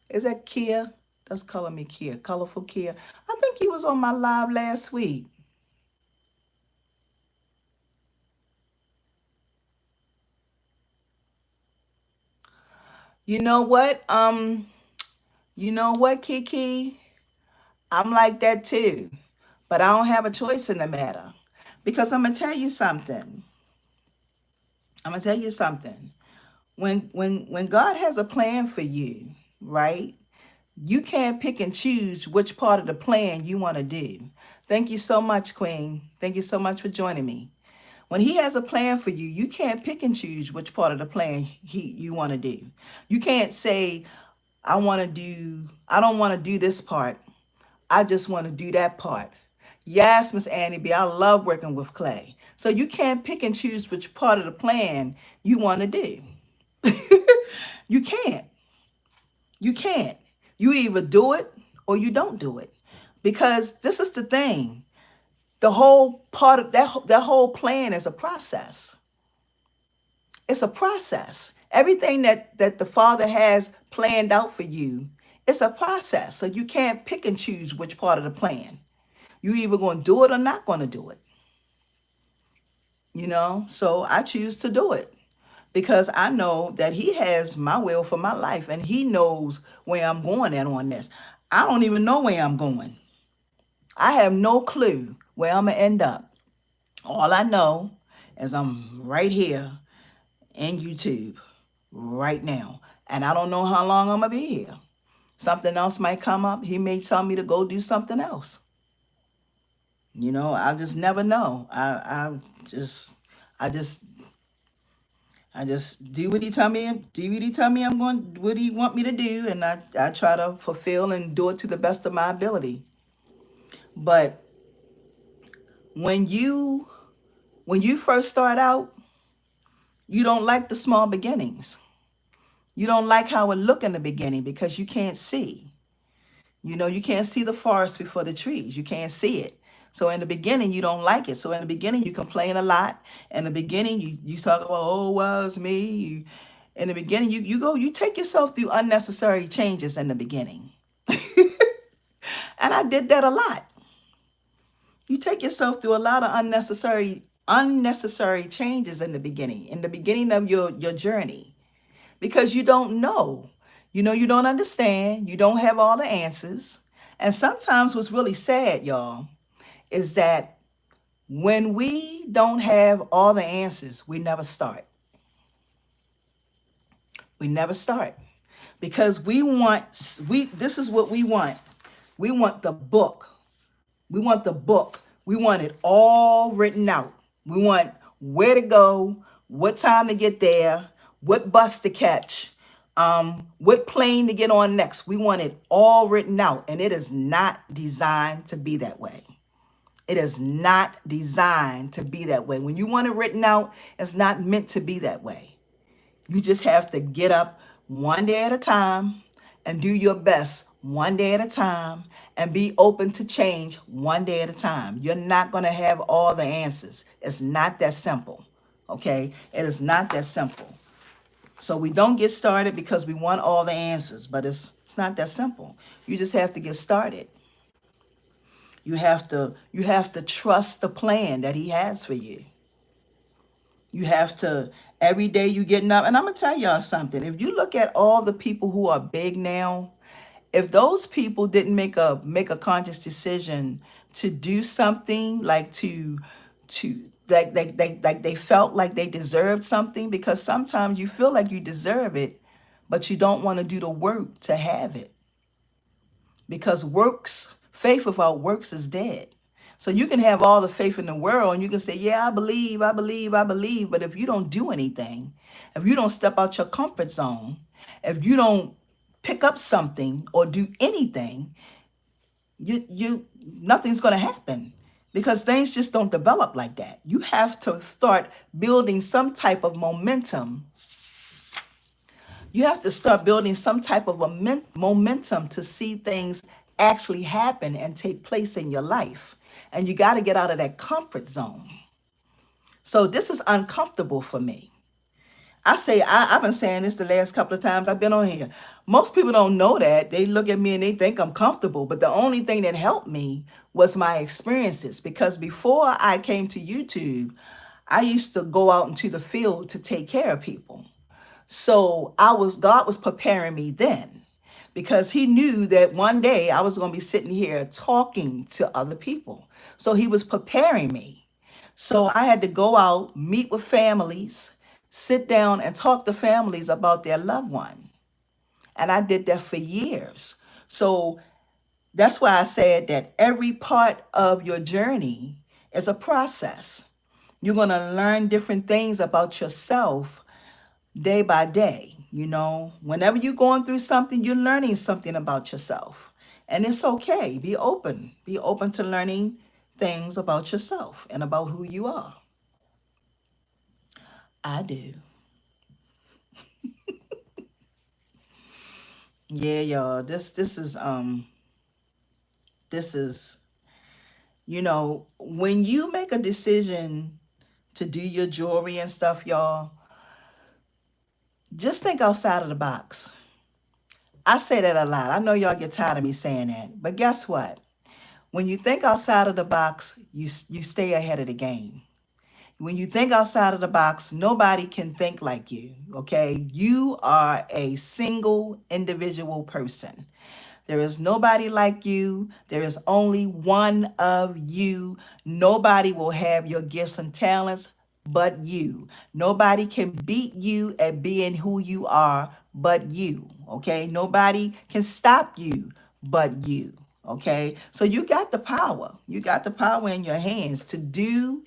Is that Kia? That's Color Me Kia. Colorful Kia. I think he was on my live last week. You know what? You know what, Kiki? I'm like that too. But I don't have a choice in the matter. Because I'm gonna tell you something. I'm gonna tell you something. When God has a plan for you, right? You can't pick and choose which part of the plan you want to do. Thank you so much, Queen. Thank you so much for joining me. When he has a plan for you, you can't pick and choose which part of the plan you want to do. You can't say, I don't want to do this part. I just want to do that part. Yes, Miss Annie B, I love working with clay. So you can't pick and choose which part of the plan you want to do. You can't. You can't. You either do it or you don't do it. Because this is the thing. The whole part of that whole plan is a process. It's a process. Everything that the Father has planned out for you, it's a process. So you can't pick and choose which part of the plan. You either going to do it or not going to do it. So I choose to do it because I know that he has my will for my life and he knows where I'm going at on this. I don't even know where I'm going. I have no clue where I'm going to end up. All I know is I'm right here in YouTube right now. And I don't know how long I'm going to be here. Something else might come up. He may tell me to go do something else. I just never know. Just I just I just do what he tell me, do what he tell me I'm going, what he want me to do, and I try to fulfill and do it to the best of my ability. But when you first start out, you don't like the small beginnings. You don't like how it look in the beginning because you can't see. You can't see the forest before the trees. You can't see it. So in the beginning, you don't like it. So in the beginning, you complain a lot. In the beginning, you talk about, oh, well, it's me. In the beginning, you take yourself through unnecessary changes in the beginning. And I did that a lot. You take yourself through a lot of unnecessary changes in the beginning of your journey, because you don't know. You don't understand. You don't have all the answers. And sometimes what's really sad, y'all, is that when we don't have all the answers, we never start. We never start because this is what we want. We want the book. We want the book. We want it all written out. We want where to go, what time to get there, what bus to catch, what plane to get on next. We want it all written out, and it is not designed to be that way. It is not designed to be that way. When you want it written out, it's not meant to be that way. You just have to get up one day at a time and do your best one day at a time and be open to change one day at a time. You're not going to have all the answers. It's not that simple. Okay? It is not that simple. So we don't get started because we want all the answers, but it's not that simple. You just have to get started. You have to trust the plan that he has for you. You have to, every day you getting up. And I'm going to tell y'all something. If you look at all the people who are big now, if those people didn't make a conscious decision to do something, like to like they felt like they deserved something, because sometimes you feel like you deserve it, but you don't want to do the work to have it. Because faith without works is dead. So you can have all the faith in the world and you can say, yeah, I believe, I believe, I believe. But if you don't do anything, if you don't step out your comfort zone, if you don't pick up something or do anything, nothing's going to happen, because things just don't develop like that. You have to start building some type of momentum. You have to start building some type of momentum to see things actually happen and take place in your life. And you got to get out of that comfort zone. So this is uncomfortable for me. I've been saying this the last couple of times I've been on here. Most people don't know that. They look at me and they think I'm comfortable. But the only thing that helped me was my experiences. Because before I came to YouTube, I used to go out into the field to take care of people. So God was preparing me then, because he knew that one day I was going to be sitting here talking to other people. So he was preparing me. So I had to go out, meet with families, sit down and talk to families about their loved one. And I did that for years. So that's why I said that every part of your journey is a process. You're going to learn different things about yourself day by day. Whenever you're going through something, you're learning something about yourself. And it's okay. Be open. Be open to learning things about yourself and about who you are. I do. Yeah, y'all. This is, when you make a decision to do your jewelry and stuff, y'all, just think outside of the box. I say that a lot. I know y'all get tired of me saying that, but guess what? When you think outside of the box, you stay ahead of the game. When you think outside of the box, nobody can think like you, okay? You are a single individual person. There is nobody like you. There is only one of you. Nobody will have your gifts and talents but you. Nobody can beat you at being who you are but you, okay? Nobody can stop you but you, okay? So you got the power. You got the power in your hands to do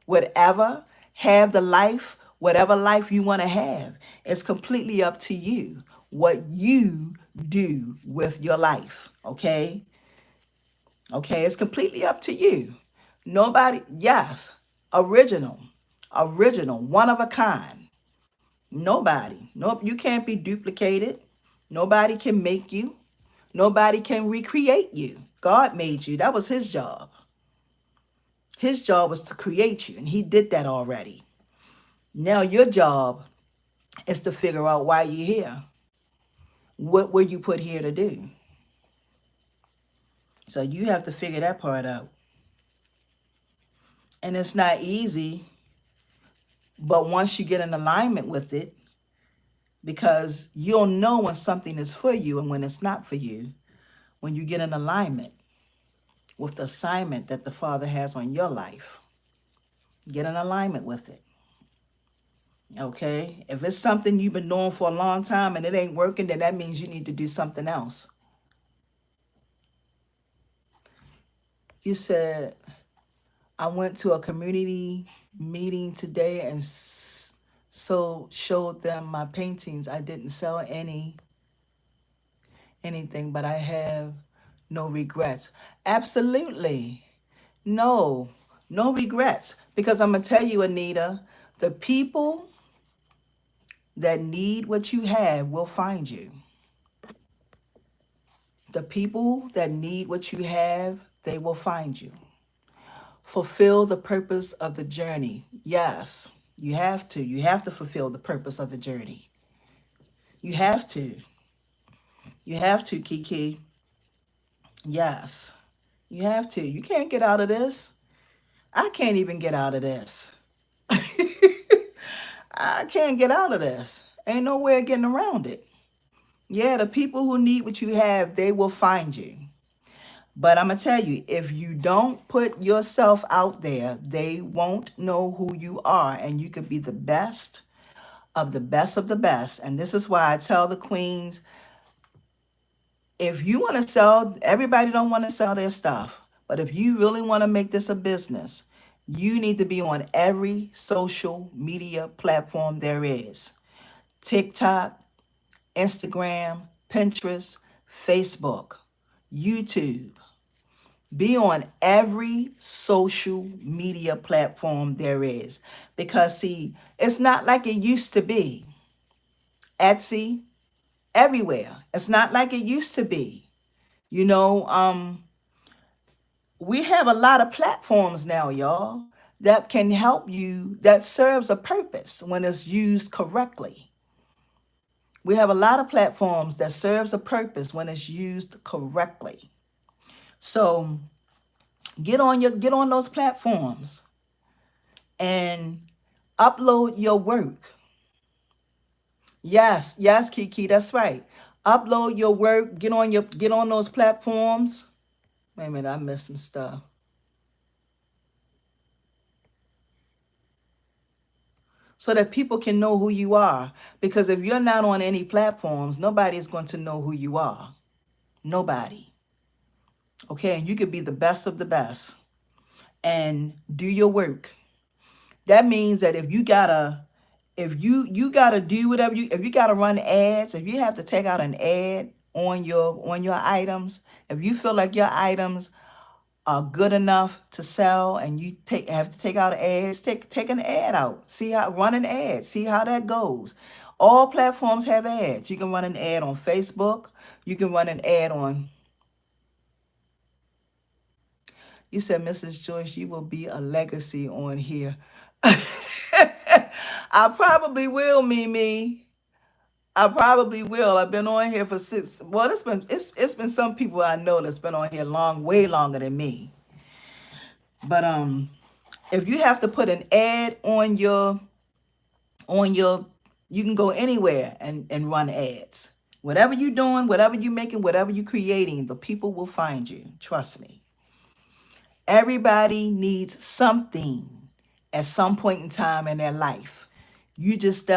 whatever, have the life, whatever life you want to have. It's completely up to you what you do with your life, okay? Okay, it's completely up to you. Nobody, yes, original, one of a kind. Nobody, nope, you can't be duplicated. Nobody can make you. Nobody can recreate you. God made you. That was his job. His job was to create you, and he did that already. Now your job is to figure out why you're here. What were you put here to do? So you have to figure that part out. And it's not easy, but once you get in alignment with it, because you'll know when something is for you and when it's not for you, when you get in alignment with the assignment that the Father has on your life. Get in alignment with it. Okay? If it's something you've been doing for a long time and it ain't working, then that means you need to do something else. You said, I went to a community meeting today and so showed them my paintings. I didn't sell anything, but I have no regrets. Absolutely. No regrets. Because I'm going to tell you, Anita, the people that need what you have will find you. The people that need what you have, they will find you. Fulfill the purpose of the journey. Yes, you have to. You have to fulfill the purpose of the journey. You have to. You have to, Kiki. Yes, you have to. You can't get out of this. I can't even get out of this. I can't get out of this. Ain't no way of getting around it. Yeah, the people who need what you have, they will find you. But I'm going to tell you, if you don't put yourself out there, they won't know who you are. And you could be the best of the best of the best. And this is why I tell the queens, if you want to sell, everybody don't want to sell their stuff. But if you really want to make this a business, you need to be on every social media platform there is. TikTok, Instagram, Pinterest, Facebook, YouTube. Be on every social media platform there is. Because, see, it's not like it used to be. Etsy, everywhere. It's not like it used to be. You know, we have a lot of platforms now, y'all, that can help you, that serves a purpose when it's used correctly. We have a lot of platforms that serves a purpose when it's used correctly. So get on those platforms and upload your work. Yes, yes, Kiki, that's right. Upload your work, get on those platforms. Wait a minute, I missed some stuff. So that people can know who you are. Because if you're not on any platforms, nobody's going to know who you are. Nobody. Okay, and you could be the best of the best and do your work. That means that if you gotta do whatever if you gotta run ads, if you have to take out an ad on your items, if you feel like your items are good enough to sell and you have to take out ads, take an ad out. Run an ad, see how that goes. All platforms have ads. You can run an ad on Facebook, you can run an ad on. You said, Mrs. Joyce, you will be a legacy on here. I probably will, Mimi. I probably will. I've been on here for six. Well, it's been some people I know that's been on here way longer than me. But if you have to put an ad on your you can go anywhere and run ads. Whatever you're doing, whatever you're making, whatever you're creating, the people will find you. Trust me. Everybody needs something at some point in time in their life. You just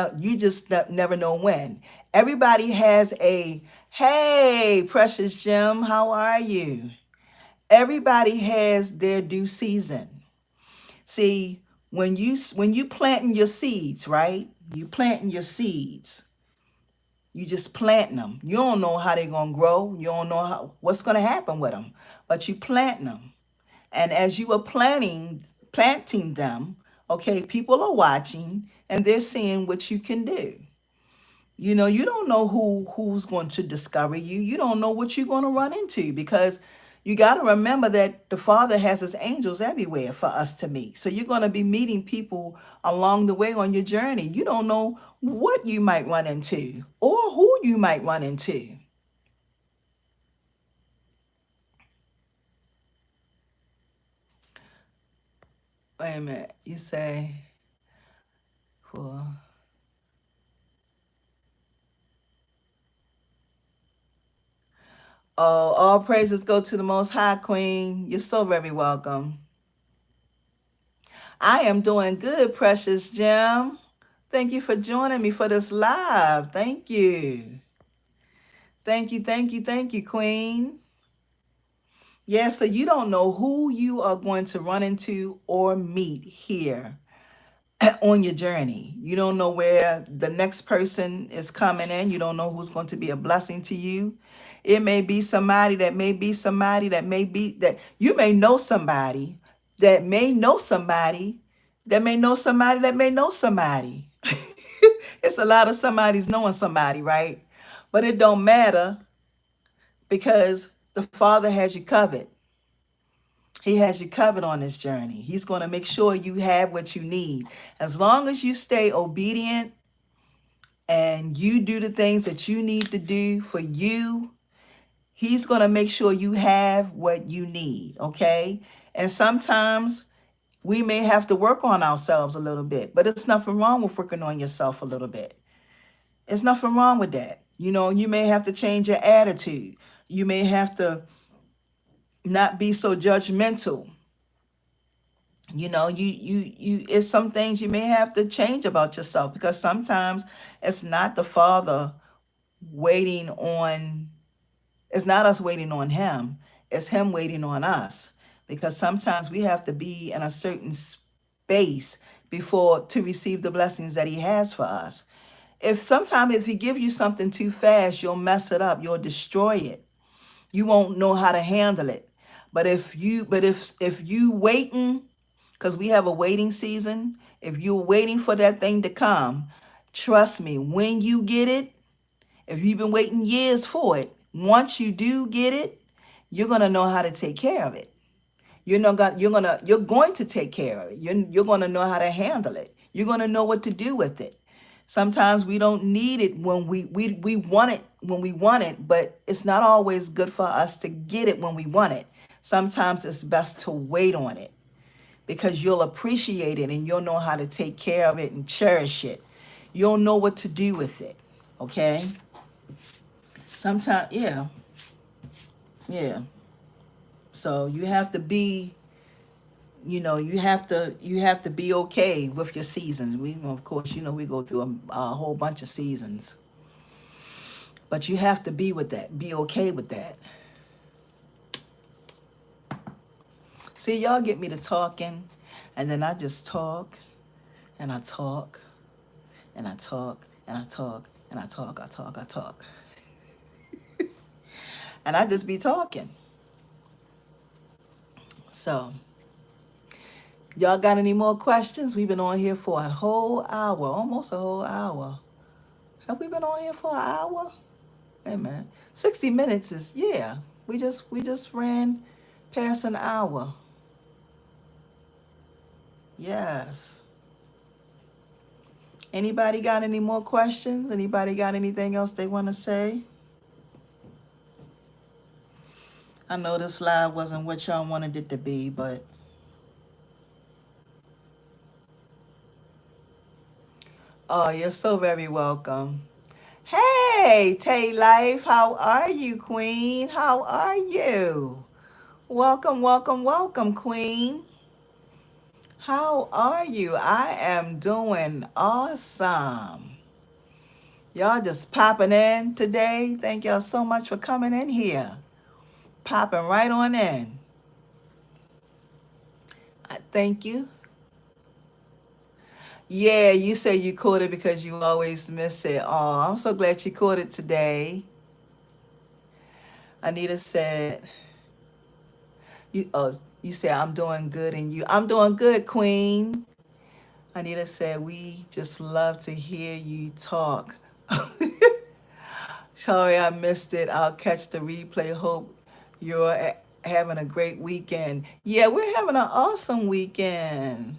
never know when. Everybody has a, hey, precious Jim, how are you? Everybody has their due season. See, when you planting your seeds, right? You planting your seeds. You just planting them. You don't know how they're gonna grow. You don't know what's gonna happen with them, but you planting them. And as you are planting them, okay, people are watching and they're seeing what you can do. You know, you don't know who's going to discover you. You don't know what you're going to run into, because you got to remember that the Father has his angels everywhere for us to meet. So you're going to be meeting people along the way on your journey. You don't know what you might run into or who you might run into. Wait a minute. You say, well, oh, all praises go to the Most High, Queen. You're so very welcome. I am doing good, precious Jim. Thank you for joining me for this live. Thank you. Thank you, thank you, thank you, Queen. Yeah, so you don't know who you are going to run into or meet here on your journey. You don't know where the next person is coming in. You don't know who's going to be a blessing to you. It may be somebody that may be somebody that may be that you may know somebody that may know somebody that may know somebody that may know somebody. It's a lot of somebody's knowing somebody, right? But it don't matter, because the Father has you covered. He has you covered on this journey. He's going to make sure you have what you need. As long as you stay obedient and you do the things that you need to do for you, he's going to make sure you have what you need, okay? And sometimes we may have to work on ourselves a little bit, but it's nothing wrong with working on yourself a little bit. There's nothing wrong with that. You know, you may have to change your attitude. You may have to not be so judgmental. You know, it's some things you may have to change about yourself, because sometimes it's not the Father it's not us waiting on him, it's him waiting on us. because sometimes we have to be in a certain space before to receive the blessings that he has for us. If he give you something too fast, you'll mess it up, you'll destroy it. You won't know how to handle it. But if you waiting, because we have a waiting season, if you're waiting for that thing to come, trust me, when you get it, if you've been waiting years for it, once you do get it, you're gonna know how to take care of it. You're going to take care of it. You're gonna know how to handle it. You're gonna know what to do with it. Sometimes we don't need it when we want it when we want it, but it's not always good for us to get it when we want it. Sometimes it's best to wait on it because you'll appreciate it and you'll know how to take care of it and cherish it. You'll know what to do with it. Okay? Sometimes, yeah, yeah. So you have to be, you have to be okay with your seasons. We, of course, we go through a whole bunch of seasons, but you have to be with that, be okay with that. See, y'all get me to talking, and then I just talk, and I talk, and I talk, and I talk, and I talk, I talk, I talk, and I just be talking. So, y'all got any more questions? We've been on here for a whole hour, almost a whole hour. Have we been on here for an hour? Hey man, 60 minutes is, yeah. We just ran past an hour. Yes. Anybody got any more questions? Anybody got anything else they want to say? I know this live wasn't what y'all wanted it to be, but oh, you're so very welcome. Hey, Tay Life, how are you, Queen? How are you? Welcome, welcome, welcome, Queen. How are you? I am doing awesome. Y'all just popping in today. Thank y'all so much for coming in here. Popping right on in. I thank you. Yeah, you say you caught it because you always miss it. Oh, I'm so glad you caught it today. Anita said, you said I'm doing good and you. I'm doing good, Queen. Anita said, we just love to hear you talk. Sorry I missed it. I'll catch the replay. Hope you're having a great weekend. Yeah, we're having an awesome weekend.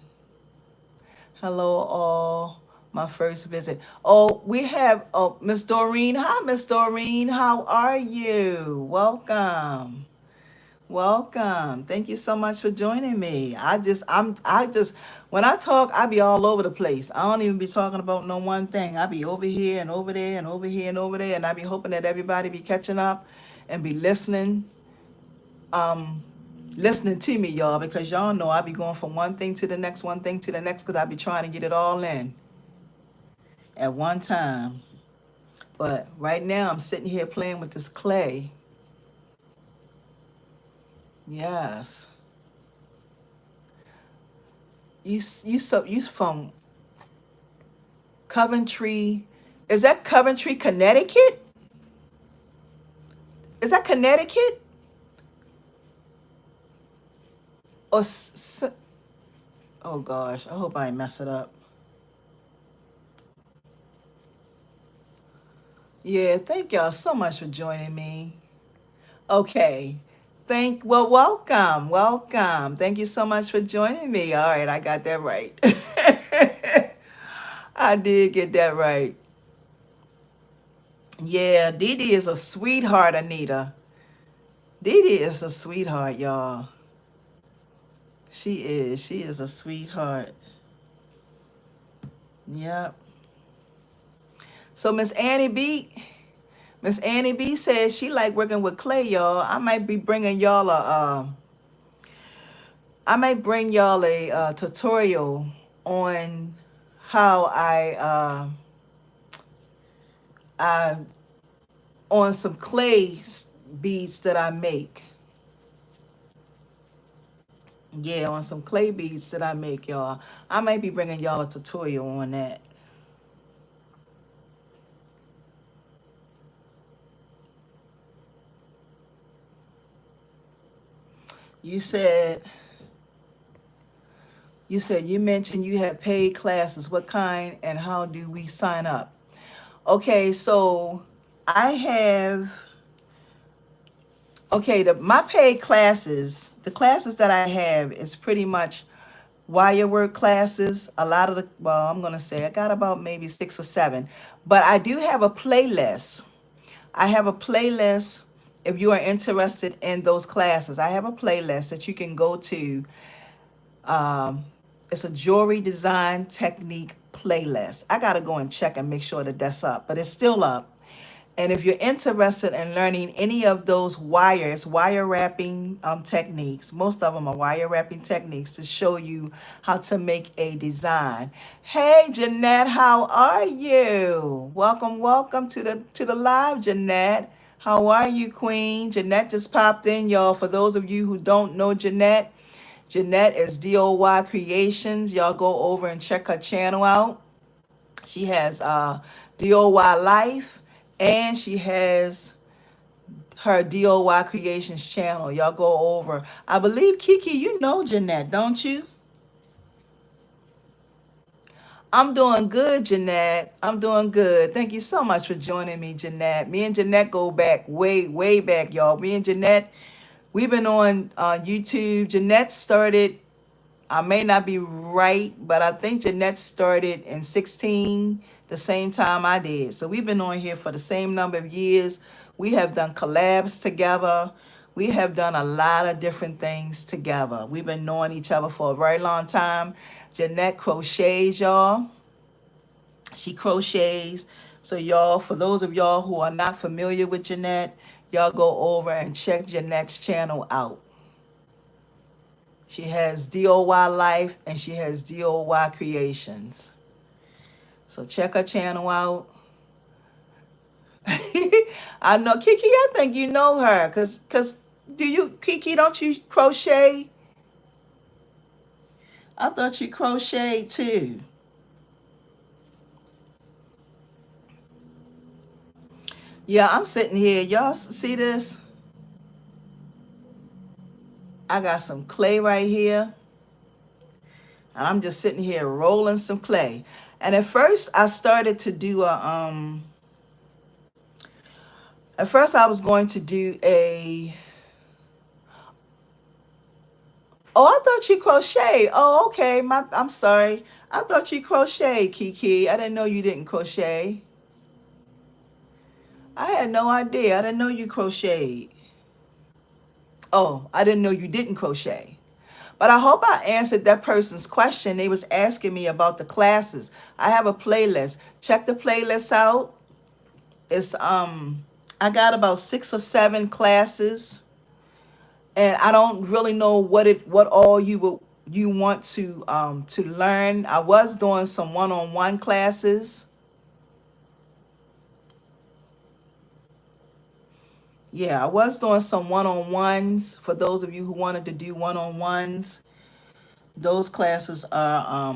Hello, all. My first visit. Oh, we have Miss Doreen. Hi, Miss Doreen. How are you? Welcome. Welcome. Thank you so much for joining me. I just when I talk, I be all over the place. I don't even be talking about no one thing. I be over here and over there and over here and over there, and I be hoping that everybody be catching up and be listening to me, y'all, because y'all know I be going from one thing to the next, one thing to the next, because I be trying to get it all in at one time. But right now I'm sitting here playing with this clay. Yes. You from Coventry. Is that Coventry, Connecticut? Is that Connecticut? Or oh gosh, I hope I ain't mess it up. Yeah, thank y'all so much for joining me. Okay. Welcome. Welcome. Thank you so much for joining me. All right, I got that right. I did get that right. Yeah, Dee Dee is a sweetheart, Anita. Dee Dee is a sweetheart, y'all. She is. She is a sweetheart. Yep. So Miss Annie B says she like working with clay, y'all. I might bring y'all a tutorial on how I on some clay beads that I make. Yeah, on some clay beads that I make, y'all. I might be bringing y'all a tutorial on that. You said you mentioned you had paid classes. What kind and how do we sign up? Okay, so I have my paid classes, the classes that I have is pretty much wire work classes. A lot of the, well, I'm going to say I got about maybe 6 or 7, but I do have a playlist. I have a playlist if you are interested in those classes. I have a playlist that you can go to. Um, it's a jewelry design technique playlist. I got to go and check and make sure that that's up, but it's still up. And if you're interested in learning any of those wire wrapping techniques, most of them are wire wrapping techniques to show you how to make a design. Hey, Jeanette, how are you? Welcome, welcome to the live, Jeanette. How are you, Queen? Jeanette just popped in, y'all. For those of you who don't know Jeanette, Jeanette is DOY Creations. Y'all go over and check her channel out. She has DOY Life, and she has her DOY Creations channel. Y'all go over. I believe, Kiki, you know Jeanette, don't you? I'm doing good, Jeanette. I'm doing good. Thank you so much for joining me, Jeanette. Me and Jeanette go back way, way back, y'all. Me and Jeanette, we've been on YouTube. Jeanette started, I may not be right, but I think Jeanette started in 16, the same time I did. So we've been on here for the same number of years. We have done collabs together. We have done a lot of different things together. We've been knowing each other for a very long time. Jeanette crochets, y'all. She crochets. So y'all, for those of y'all who are not familiar with Jeanette, y'all go over and check Jeanette's channel out. She has DOY Life and she has DOY Creations. So check her channel out. I know Kiki, I think you know her cuz do you, Kiki, don't you crochet? I thought you crocheted too. Yeah, I'm sitting here. Y'all see this? I got some clay right here. And I'm just sitting here rolling some clay. And at first I started to do at first I was going to do a, oh, I thought you crocheted. Oh, okay. I'm sorry. I thought you crocheted, Kiki. I didn't know you didn't crochet. I had no idea. I didn't know you crocheted. Oh, I didn't know you didn't crochet. But I hope I answered that person's question. They was asking me about the classes. I have a playlist. Check the playlist out. It's I got about 6 or 7 classes, and I don't really know what all you want to learn. I was doing some one-on-one classes. Yeah, I was doing some one-on-ones for those of you who wanted to do one-on-ones. Those classes are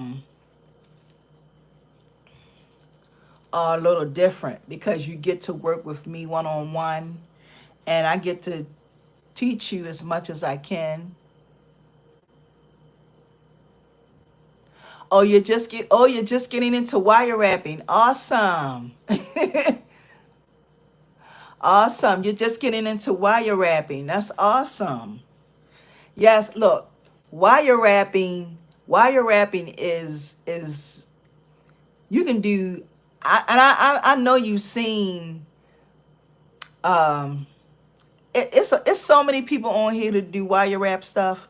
a little different because you get to work with me one-on-one, and I get to teach you as much as I can. You're just getting into wire wrapping. Awesome. Awesome. You're just getting into wire wrapping. That's awesome. Yes, look, wire wrapping is you can do, I know you've seen um it's so many people on here to do wire wrap stuff.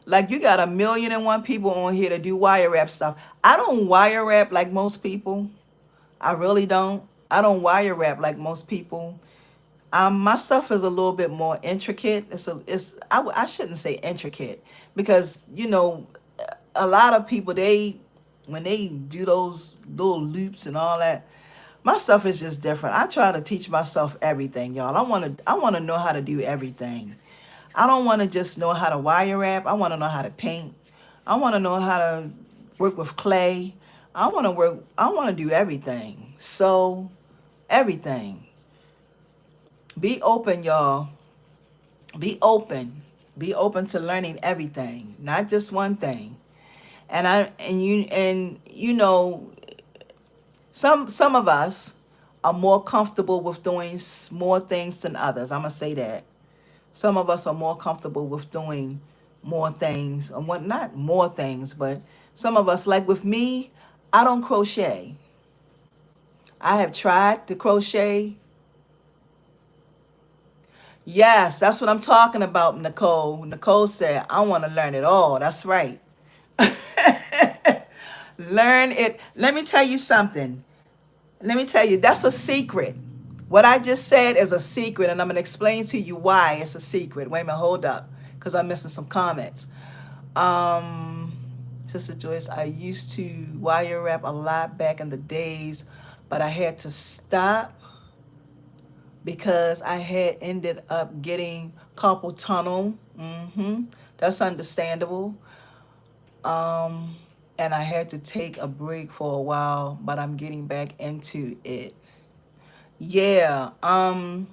Like, you got 1,000,001 people on here to do wire wrap stuff. I don't wire wrap like most people. I really don't. I don't wire wrap like most people. My stuff is a little bit more intricate. I shouldn't say intricate, because a lot of people, when they do those little loops and all that, my stuff is just different. I try to teach myself everything, y'all. I want to know how to do everything. I don't want to just know how to wire wrap. I want to know how to paint. I want to know how to work with clay. I want to do everything. So, everything. Be open, y'all. Be open. Be open to learning everything, not just one thing. And you know, some of us are more comfortable with doing more things than others. I'm gonna say that. Some of us are more comfortable with doing more things, or what, not more things, but some of us, like with me, I don't crochet. I have tried to crochet. Yes, that's what I'm talking about, Nicole. Nicole said, I want to learn it all. That's right. Learn it. Let me tell you something. Let me tell you, that's a secret. What I just said is a secret, and I'm going to explain to you why it's a secret. Wait a minute, hold up, because I'm missing some comments. Um, Sister Joyce, I used to wire wrap a lot back in the days, but I had to stop because I had ended up getting carpal tunnel. That's understandable. Um, and I had to take a break for a while, but I'm getting back into it. Yeah. And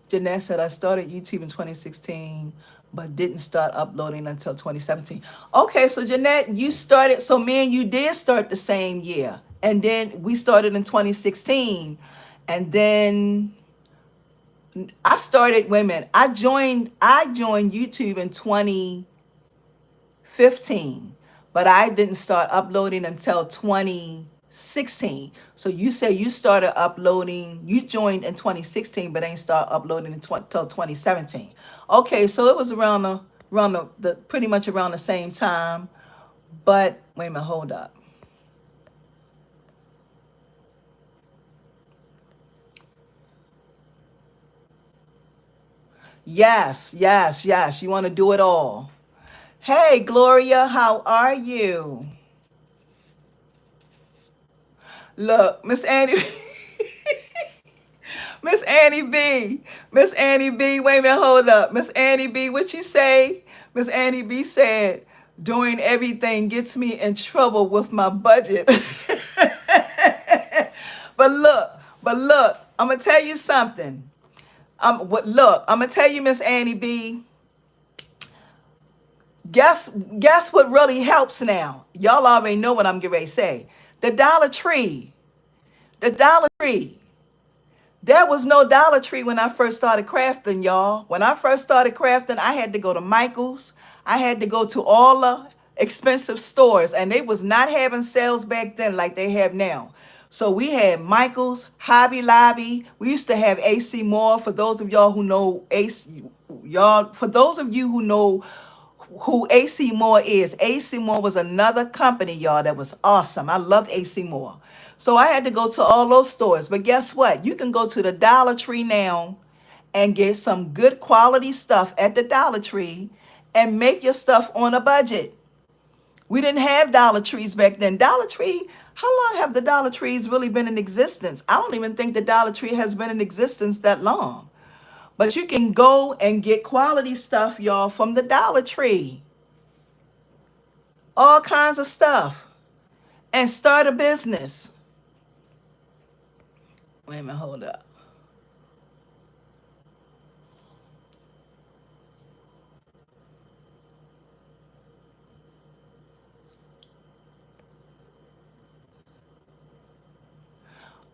Jeanette said, I started YouTube in 2016, but didn't start uploading until 2017. Okay, so Jeanette, you started, so me and you did start the same year. And then we started in 2016. And then I started, wait a minute, I joined YouTube in 2015, but I didn't start uploading until 2016. So you say you started uploading, you joined in 2016, but ain't start uploading until 2017. Okay, so it was around the pretty much around the same time. But wait a minute, hold up. Yes, yes, yes. You want to do it all. Hey, Gloria, how are you? Look, Miss Annie, Miss Annie B, Miss Annie B. Wait a minute, hold up, Miss Annie B. What you say? Miss Annie B said, "Doing everything gets me in trouble with my budget." but look, but look, I'm gonna tell you something. Look, I'm gonna tell you, Miss Annie B. Guess guess what really helps now? Y'all already know what I'm getting ready to say. The Dollar Tree. The Dollar Tree. There was no Dollar Tree when I first started crafting, y'all. When I first started crafting, I had to go to Michael's. I had to go to all the expensive stores, and they was not having sales back then like they have now. So we had Michael's, Hobby Lobby. We used to have AC Moore. For those of y'all who know AC, y'all, for those of you who know who AC Moore is. AC Moore was another company, y'all, that was awesome. I loved AC Moore. So I had to go to all those stores. But guess what? You can go to the Dollar Tree now and get some good quality stuff at the Dollar Tree and make your stuff on a budget. We didn't have Dollar Trees back then. Dollar Tree, how long have the Dollar Trees really been in existence? I don't even think the Dollar Tree has been in existence that long. But you can go and get quality stuff, y'all, from the Dollar Tree. All kinds of stuff. And start a business. Wait a minute, hold up.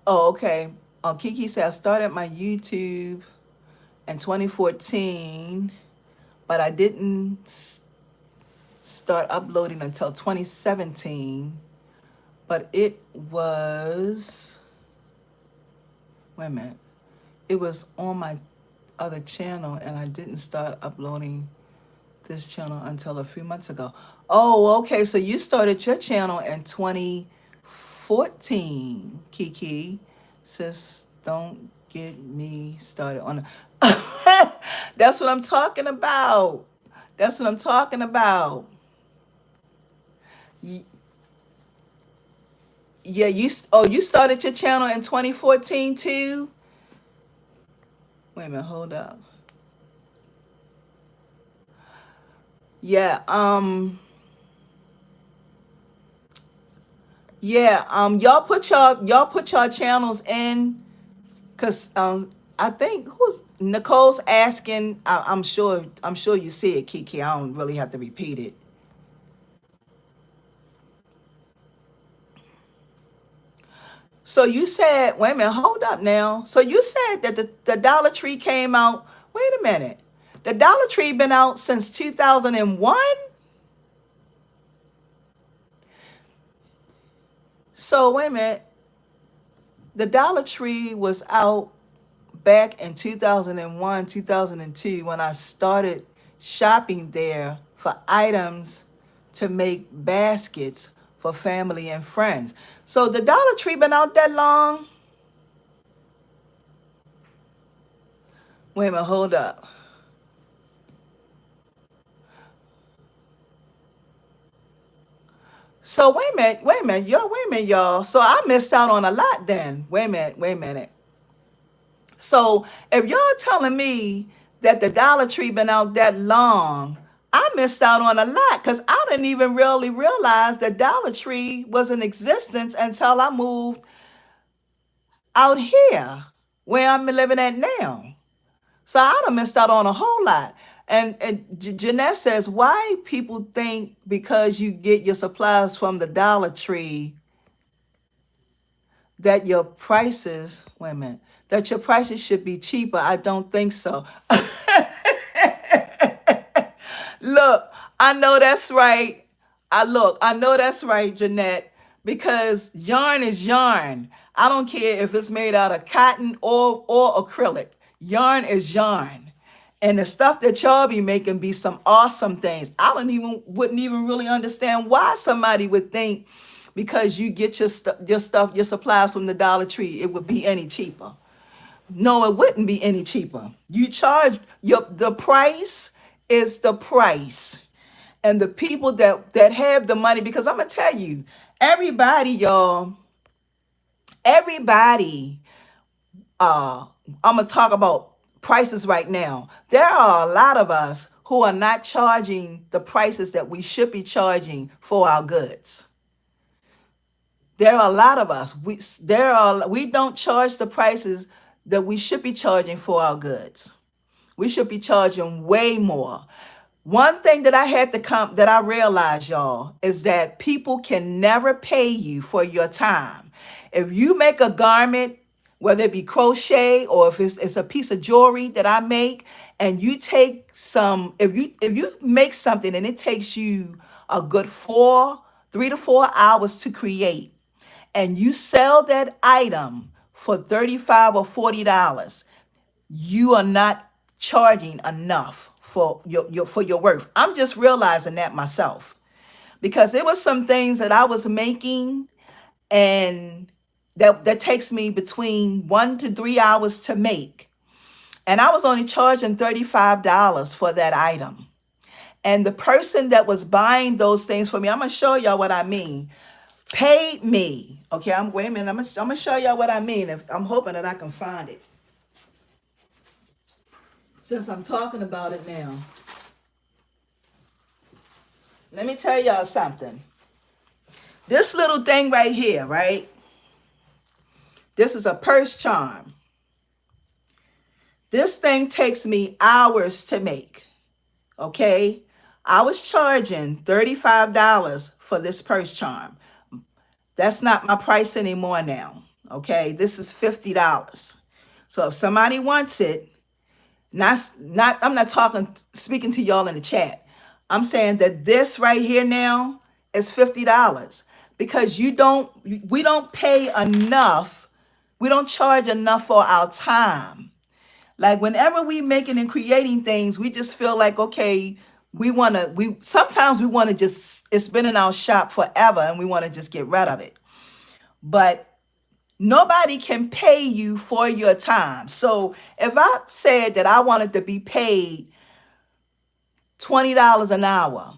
Oh, okay. Kiki said, I started my YouTube in 2014, but I didn't start uploading until 2017. But it was, wait a minute, it was on my other channel, and I didn't start uploading this channel until a few months ago. Oh, okay. So you started your channel in 2014, Kiki. Sis, don't get me started on That's what I'm talking about. That's what I'm talking about. Yeah, you started your channel in 2014 too? Wait a minute, hold up. Yeah, yeah, y'all put your channels in, cause I think who's Nicole's asking. I'm sure you see it, Kiki. I don't really have to repeat it. So you said, wait a minute, hold up now. So you said that the Dollar Tree came out. Wait a minute, the Dollar Tree been out since 2001. So wait a minute, the Dollar Tree was out back in 2001, 2002 when I started shopping there for items to make baskets for family and friends. So the Dollar Tree been out that long? Wait a minute, hold up. So wait a minute, y'all. So I missed out on a lot then. Wait a minute. So if y'all telling me that the Dollar Tree been out that long, I missed out on a lot because I didn't even really realize that Dollar Tree was in existence until I moved out here where I'm living at now. So I done missed out on a whole lot. And Jeanette says, why people think because you get your supplies from the Dollar Tree that your prices, wait a minute, that your prices should be cheaper. I don't think so. Look, I know that's right. I know that's right, Jeanette, because yarn is yarn. I don't care if it's made out of cotton or acrylic. Yarn is yarn. And the stuff that y'all be making be some awesome things. I don't even wouldn't even really understand why somebody would think because you get your supplies from the Dollar Tree, it would be any cheaper. No, it wouldn't be any cheaper. You charge the price is the price. And the people that have the money, because I'm gonna tell you, everybody, y'all, everybody, uh, I'm gonna talk about prices right now. There are a lot of us who are not charging the prices that we should be charging for our goods. There are a lot of us. We don't charge the prices that we should be charging for our goods. We should be charging way more. One thing that I had to come that I realized, y'all, is that people can never pay you for your time. If you make a garment, whether it be crochet or if it's a piece of jewelry that I make, and you take some, if you make something and it takes you a good 3 to 4 hours to create, and you sell that item for 35 or $40, you are not charging enough for your worth. I'm just realizing that myself because it was some things that I was making and that takes me between 1 to 3 hours to make. And I was only charging $35 for that item. And the person that was buying those things for me, I'm gonna show y'all what I mean, paid me. Okay, wait a minute. I'm gonna show y'all what I mean. I'm hoping that I can find it since I'm talking about it now. Let me tell y'all something. This little thing right here, right? This is a purse charm. This thing takes me hours to make. Okay, I was charging $35 for this purse charm. That's not my price anymore now. Okay, this is $50. So if somebody wants it, I'm not speaking to y'all in the chat. I'm saying that this right here now is $50 because we don't pay enough. We don't charge enough for our time. Like whenever we making and creating things, we just feel like, okay, sometimes we want to just, it's been in our shop forever and we want to just get rid of it. But nobody can pay you for your time. So if I said that I wanted to be paid $20 an hour,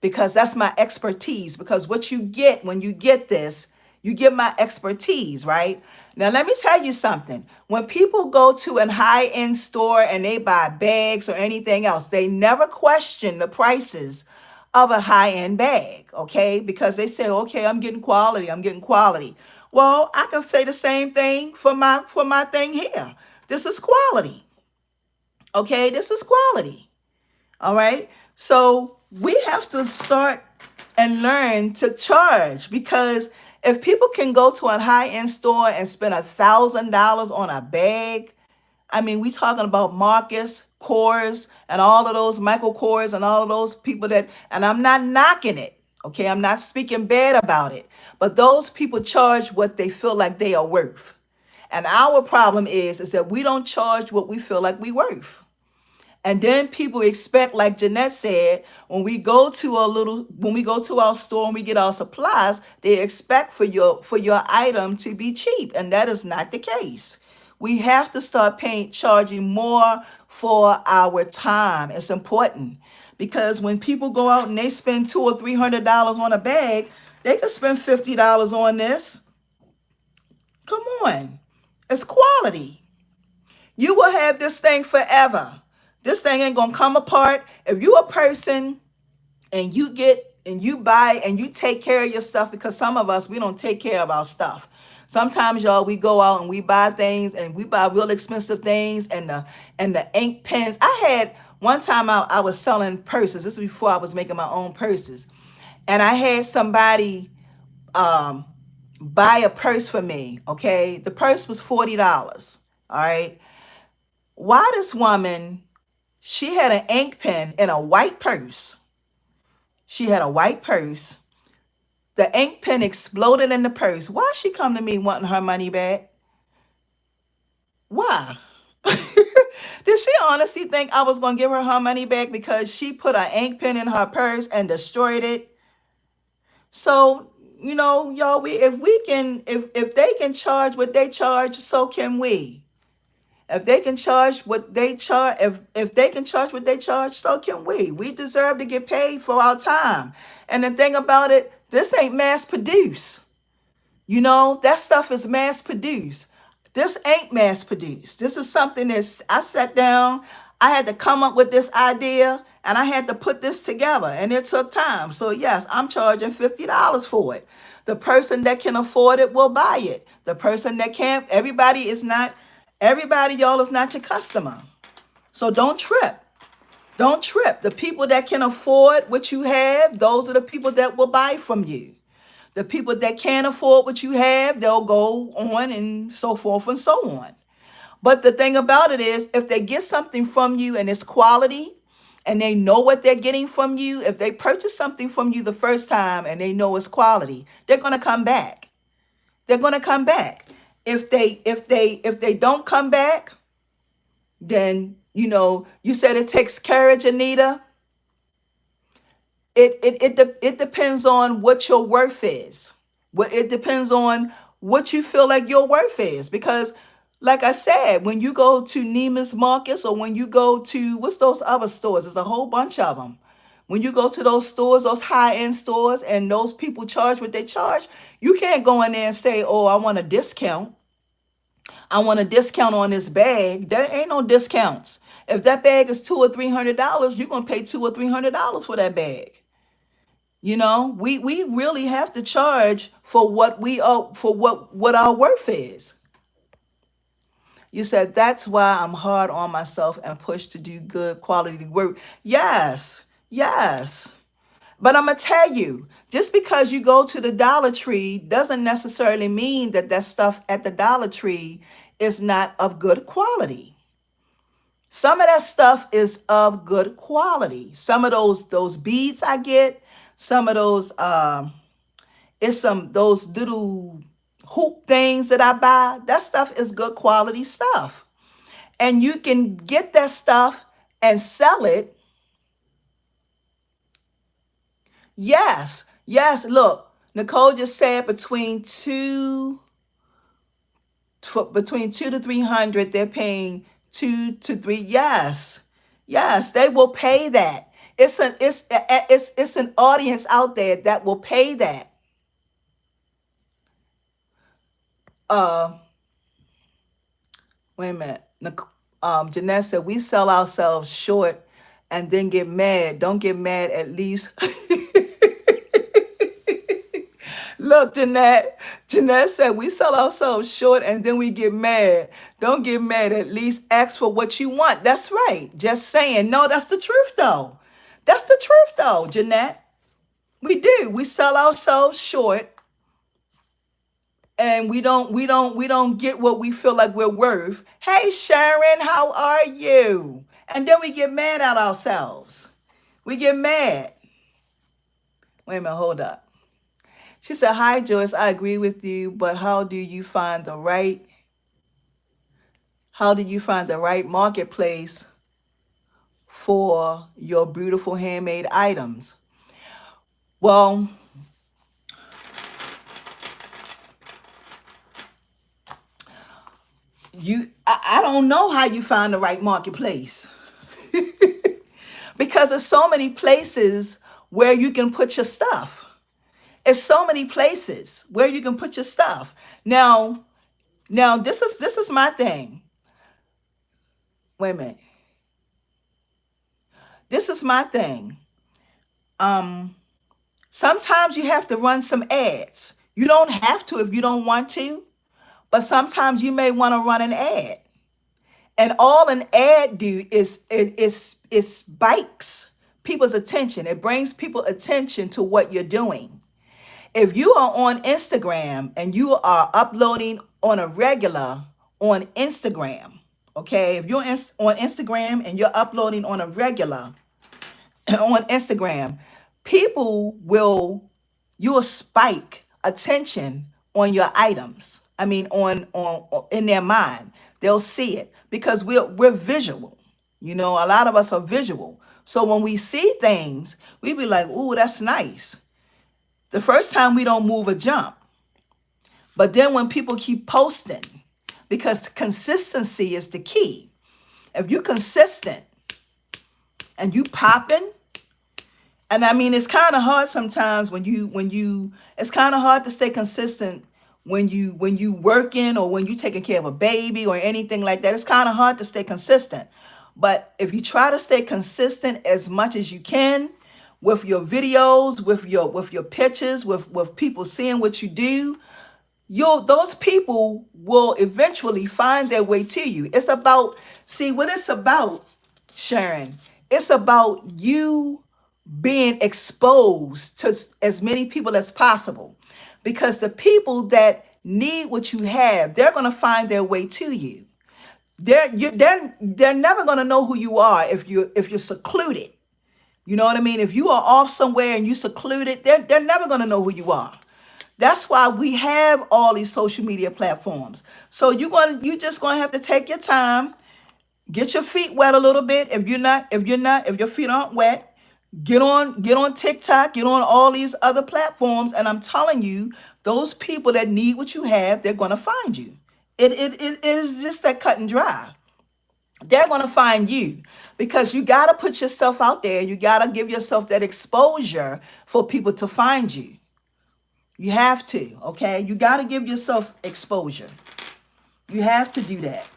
because that's my expertise, because what you get when you get this, You get my expertise, right? Now, let me tell you something. When people go to a high-end store and they buy bags or anything else, they never question the prices of a high-end bag, okay? Because they say, okay, I'm getting quality, I'm getting quality. Well, I can say the same thing for my thing here. This is quality, okay? This is quality. All right. So we have to start and learn to charge, because if people can go to a high-end store and spend $1,000 on a bag, I mean, we talking about Marcus, Kors, and all of those Michael Kors and all of those people that, and I'm not knocking it. Okay. I'm not speaking bad about it, but those people charge what they feel like they are worth. And our problem is that we don't charge what we feel like we worth. And then people expect, like Jeanette said, when we go to our store and we get our supplies, they expect for your item to be cheap. And that is not the case. We have to start charging more for our time. It's important, because when people go out and they spend $200 or $300 on a bag, they could spend $50 on this. Come on. It's quality. You will have this thing forever. This thing ain't gonna come apart. If you a person and you get and you buy and you take care of your stuff, because some of us, we don't take care of our stuff. Sometimes, y'all, we go out and we buy things, and we buy real expensive things, and the ink pens. I had one time I was selling purses. This was before I was making my own purses. And I had somebody buy a purse for me. Okay. The purse was $40. All right. Why this woman, she had an ink pen in a white purse. She had a white purse. The ink pen exploded in the purse. Why she come to me wanting her money back? Why? Did she honestly think I was going to give her money back because she put an ink pen in her purse and destroyed it? So, y'all, if they can charge what they charge, so can we. If they can charge what they charge, if they can charge what they charge, so can we. We deserve to get paid for our time. And the thing about it, this ain't mass produced. That stuff is mass produced. This ain't mass produced. This is something I sat down, I had to come up with this idea, and I had to put this together, and it took time. So yes, I'm charging $50 for it. The person that can afford it will buy it. The person that can't, everybody, y'all, is not your customer. So don't trip. Don't trip. The people that can afford what you have, those are the people that will buy from you. The people that can't afford what you have, they'll go on and so forth and so on. But the thing about it is, if they get something from you and it's quality, and they know what they're getting from you, if they purchase something from you the first time and they know it's quality, they're going to come back. They're going to come back. If they don't come back, then, you said it takes courage, Anita. It depends on what your worth is. It depends on what you feel like your worth is. Because, like I said, when you go to Neiman's Marcus, or when you go to, what's those other stores? There's a whole bunch of them. When you go to those stores, those high-end stores, and those people charge what they charge, you can't go in there and say, oh, I want a discount. I want a discount on this bag. There ain't no discounts. If that bag is $200 or $300, you're gonna pay $200 or $300 for that bag. We really have to charge for what we are, for what our worth is. You said that's why I'm hard on myself and push to do good quality work. Yes, yes. But I'm going to tell you, just because you go to the Dollar Tree doesn't necessarily mean that stuff at the Dollar Tree is not of good quality. Some of that stuff is of good quality. Some of those beads I get, some of those, those little hoop things that I buy, that stuff is good quality stuff. And you can get that stuff and sell it. Yes, yes. Look, Nicole just said between two to 300, they're paying 2 to 3. Yes, yes, they will pay that. It's an audience out there that will pay that. uh, wait a minute. Jeanette said, we sell ourselves short and then get mad. Don't get mad, at least. Look, Jeanette said, we sell ourselves short and then we get mad. Don't get mad, at least ask for what you want. That's right. Just saying. No, that's the truth, though. That's the truth, though, Jeanette. We do. We sell ourselves short and we don't get what we feel like we're worth. Hey, Sharon, how are you? And then we get mad at ourselves. We get mad. Wait a minute, hold up. She said, hi, Joyce, I agree with you, but how do you find the right marketplace for your beautiful handmade items? Well, I don't know how you find the right marketplace because there's so many places where you can put your stuff. It's so many places where you can put your stuff. Now this is my thing. Wait a minute. This is my thing. Sometimes you have to run some ads. You don't have to if you don't want to, but sometimes you may want to run an ad. And all an ad do is spikes people's attention. It brings people attention to what you're doing. If you are on Instagram and you are uploading on a regular on Instagram, okay? If you're on Instagram and you're uploading on a regular on Instagram, you'll spike attention on your items. I mean, on in their mind, they'll see it because we're visual. You know, a lot of us are visual. So when we see things, we be like, "Ooh, that's nice." The first time we don't move a jump. But then when people keep posting, because consistency is the key. If you're consistent and you popping, and I mean, it's kind of hard sometimes it's kind of hard to stay consistent when you working or when you taking care of a baby or anything like that. It's kind of hard to stay consistent. But if you try to stay consistent as much as you can, with your videos, with your pictures, with people seeing what you do, those people will eventually find their way to you. It's about, see what it's about, Sharon. It's about you being exposed to as many people as possible. Because the people that need what you have, they're gonna find their way to you. They're never gonna know who you are if you're secluded. You know what I mean? If you are off somewhere and you secluded, they're never going to know who you are. That's why we have all these social media platforms. So you're just going to have to take your time, get your feet wet a little bit. If your feet aren't wet, get on TikTok, get on all these other platforms. And I'm telling you, those people that need what you have, they're going to find you. It is just that cut and dry. They're going to find you because you got to put yourself out there. You got to give yourself that exposure for people to find you. You have to, okay? You got to give yourself exposure. You have to do that.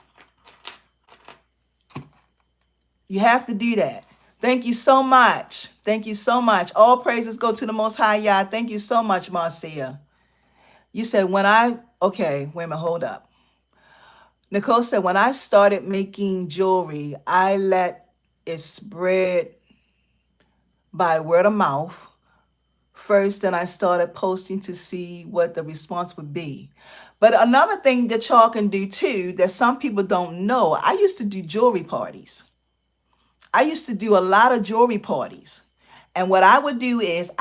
You have to do that. Thank you so much. Thank you so much. All praises go to the Most High Yah. Thank you so much, Marcia. You said okay, wait a minute, hold up. Nicole said, when I started making jewelry, I let it spread by word of mouth first, then I started posting to see what the response would be. But another thing that y'all can do too, that some people don't know, I used to do jewelry parties. I used to do a lot of jewelry parties. And what I would do is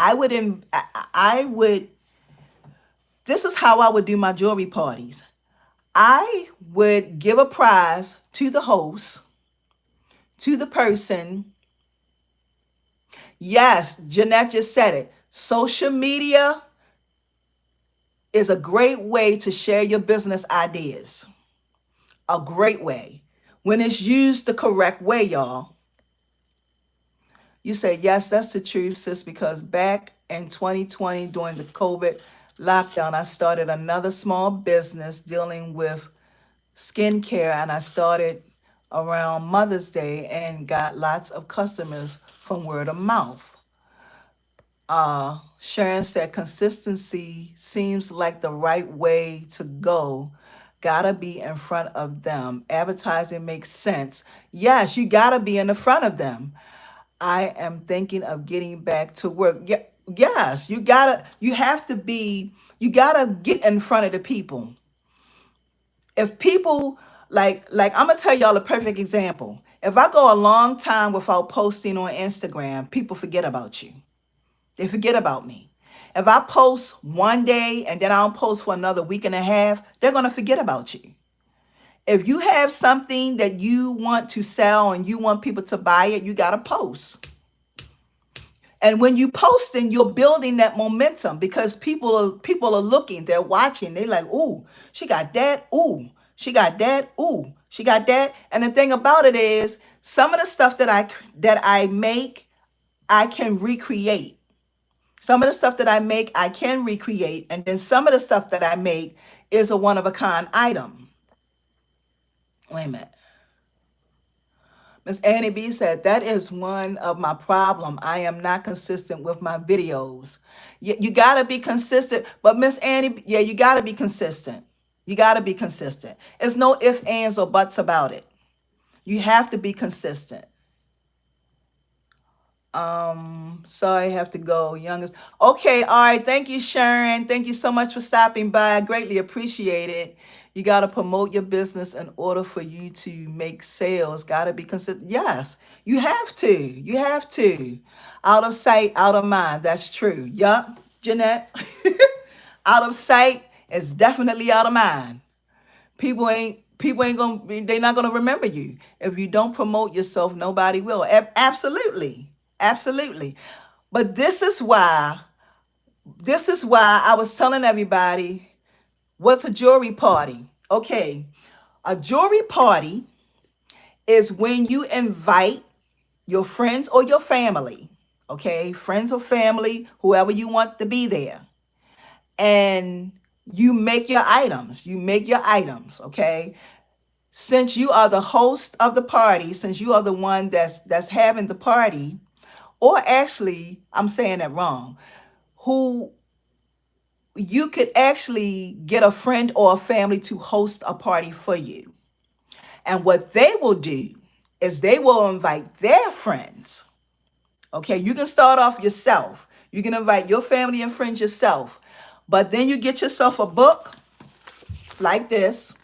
this is how I would do my jewelry parties. I would give a prize to the host, to the person. Yes, Jeanette just said it. Social media is a great way to share your business ideas. A great way. When it's used the correct way, y'all. You say, yes, that's the truth, sis, because back in 2020 during the COVID, lockdown, I started another small business dealing with skincare, and I started around Mother's Day and got lots of customers from word of mouth. Sharon said consistency seems like the right way to go. Gotta be in front of them. Advertising makes sense. Yes, you gotta be in the front of them. I am thinking of getting back to work. Yeah, yes, you have to be, you gotta get in front of the people. If people like I'm gonna tell y'all a perfect example. If I go a long time without posting on Instagram, people forget about you. They forget about me. If I post one day and then I don't post for another week and a half, they're gonna forget about you. If you have something that you want to sell and you want people to buy it, you gotta post. And when you posting, you're building that momentum because people are looking, they're watching, they're like, ooh, she got that, ooh, she got that, ooh, she got that. And the thing about it is, some of the stuff that I make, I can recreate. Some of the stuff that I make, I can recreate, and then some of the stuff that I make is a one of a kind item. Wait a minute. Miss Annie B said, that is one of my problem. I am not consistent with my videos. You got to be consistent. But Miss Annie, yeah, you got to be consistent. You got to be consistent. There's no ifs, ands, or buts about it. You have to be consistent. Sorry, I have to go. Youngest. Okay, all right. Thank you, Sharon. Thank you so much for stopping by. I greatly appreciate it. You got to promote your business in order for you to make sales. Got to be consistent. Yes, you have to. You have to. Out of sight, out of mind. That's true. Yup, Jeanette. Out of sight is definitely out of mind. People ain't gonna they're not gonna remember you if you don't promote yourself. Nobody will. Absolutely, absolutely. But this is why I was telling everybody, what's a jewelry party? Okay, a jewelry party is when you invite your friends or your family. Okay, friends or family, whoever you want to be there, and you make your items. You make your items. Okay, since you are the host of the party, since you are the one that's having the party, or actually, I'm saying that wrong, who you could actually get a friend or a family to host a party for you. And what they will do is they will invite their friends. Okay, you can start off yourself. You can invite your family and friends yourself. But then you get yourself a book like this.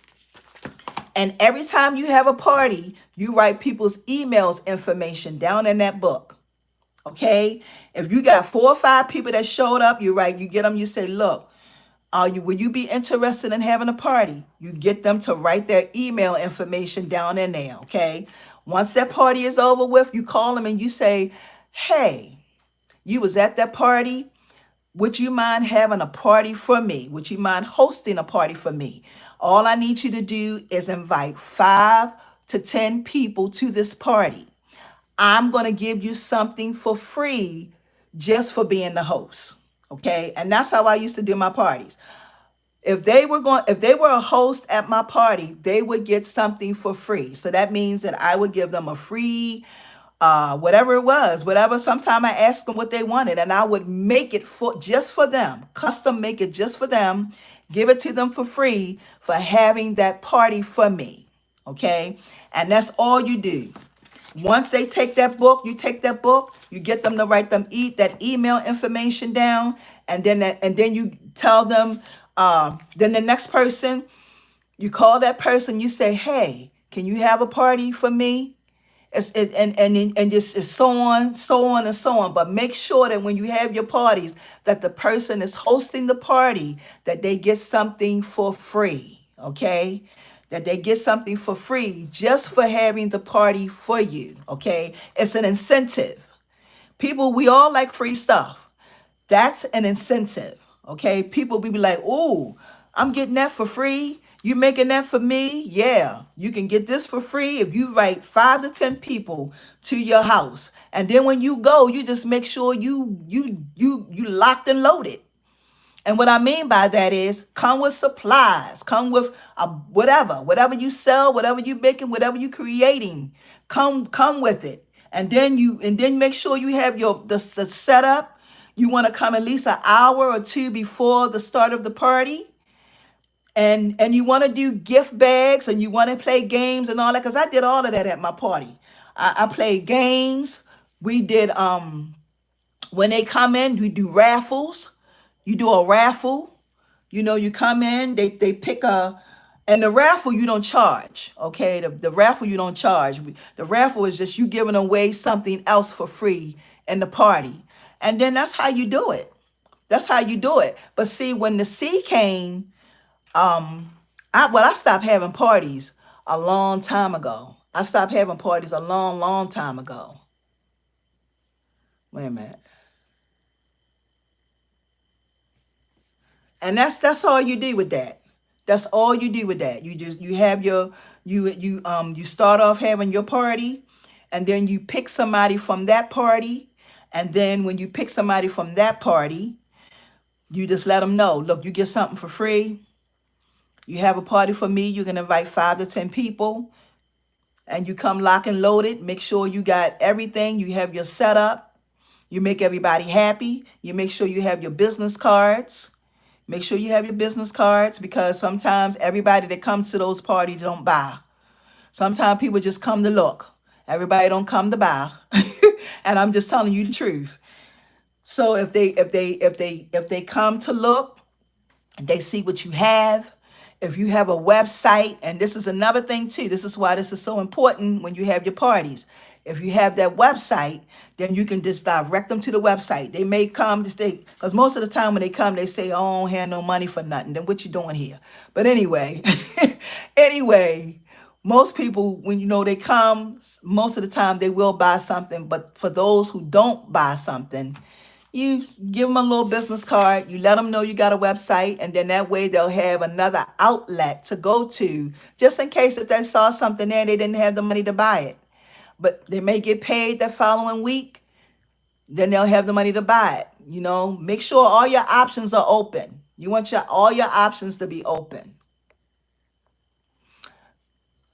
And every time you have a party, you write people's emails information down in that book. Okay? If you got 4 or 5 people that showed up, you get them, you say, look, will you be interested in having a party? You get them to write their email information down in there, okay? Once that party is over with, you call them and you say, hey, you was at that party. Would you mind having a party for me? Would you mind hosting a party for me? All I need you to do is invite 5 to 10 people to this party. I'm going to give you something for free just for being the host. Okay? And that's how I used to do my parties. If they were a host at my party, they would get something for free. So that means that I would give them a free whatever it was, whatever. Sometime I asked them what they wanted, and I would make it for just for them, custom make it just for them, give it to them for free for having that party for me. Okay, and that's all you do. Once they take that book, you get them to write them that email information down, and then you tell them. Then the next person, you call that person, you say, hey, can you have a party for me? And just is so on, so on, and so on. But make sure that when you have your parties, that the person is hosting the party, that they get something for free. Okay? That they get something for free just for having the party for you. Okay? It's an incentive. People, we all like free stuff. That's an incentive. Okay? People be like, ooh, I'm getting that for free. You making that for me? Yeah, you can get this for free if you invite 5 to 10 people to your house. And then when you go, you just make sure you locked and loaded. And what I mean by that is come with supplies, come with whatever you sell, whatever you making, whatever you creating, come with it. And then make sure you have the setup. You want to come at least an hour or two before the start of the party. And you want to do gift bags and you want to play games and all that, because I did all of that at my party. I played games. We did when they come in, we do raffles. You do a raffle. You come in, they pick and the raffle you don't charge. Okay, the raffle you don't charge. The raffle is just you giving away something else for free in the party. And then that's how you do it. That's how you do it. But see, when the C came, I stopped having parties a long time ago. I stopped having parties a long time ago. Wait a minute. And that's all you do with that. That's all you do with that. You have your you start off having your party, and then you pick somebody from that party, and then when you pick somebody from that party, you just let them know, look, you get something for free. You have a party for me, you can invite 5 to 10 people, and you come lock and loaded. Make sure you got everything. You have your setup. You make everybody happy. You make sure you have your business cards. Make sure you have your business cards, because sometimes everybody that comes to those parties don't buy. Sometimes people just come to look. Everybody don't come to buy. And I'm just telling you the truth. So if they come to look, they see what you have. If you have a website, and this is another thing too, this is why this is so important when you have your parties. If you have that website, then you can just direct them to the website. They may come to stay, because most of the time when they come, they say, "Oh, I don't have no money for nothing." Then what you doing here? But anyway, anyway, most people, when they come, most of the time they will buy something. But for those who don't buy something, you give them a little business card. You let them know you got a website, and then that way they'll have another outlet to go to, just in case if they saw something there, they didn't have the money to buy it. But they may get paid that following week, then they'll have the money to buy it. Make sure all your options are open. You want all your options to be open.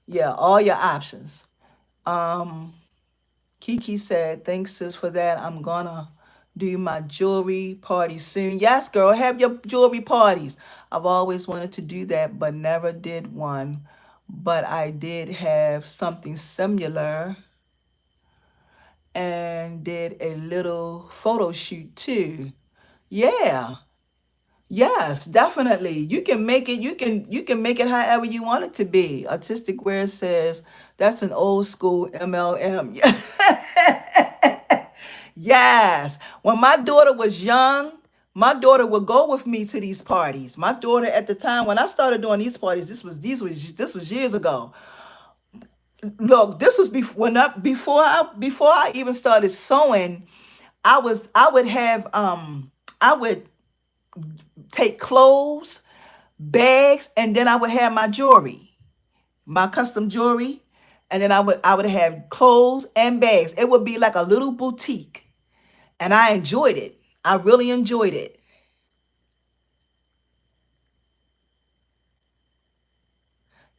Yeah, all your options. Kiki said, "Thanks, sis, for that. I'm gonna do my jewelry party soon." Yes, girl, have your jewelry parties. I've always wanted to do that, but never did one. But I did have something similar and did a little photo shoot too. Yeah. Yes, definitely. You can make it, you can make it however you want it to be. Artistic Wear says that's an old school MLM. Yes. When my daughter was young, my daughter would go with me to these parties. My daughter at the time when I started doing these parties, this was years ago. Look, this was before I even started sewing. I would take clothes, bags, and then I would have my jewelry, my custom jewelry, and then I would have clothes and bags. It would be like a little boutique, and I enjoyed it. I really enjoyed it.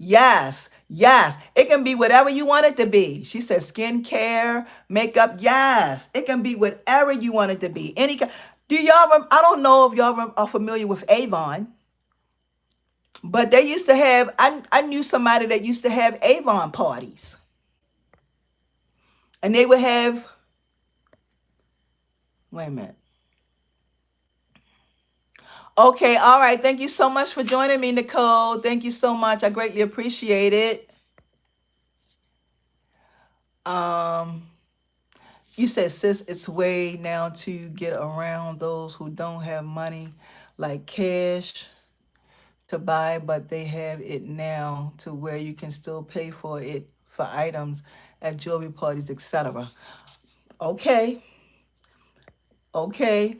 Yes, yes. It can be whatever you want it to be. She said skincare, makeup. Yes, it can be whatever you want it to be. Do y'all? I don't know if y'all are familiar with Avon, but they used to have. I knew somebody that used to have Avon parties, and they would have. Wait a minute. Okay, all right. Thank you so much for joining me, Nicole. Thank you so much. I greatly appreciate it. You said, sis, it's way now to get around those who don't have money like cash to buy, but they have it now to where you can still pay for it for items at jewelry parties, etc. Okay. Okay.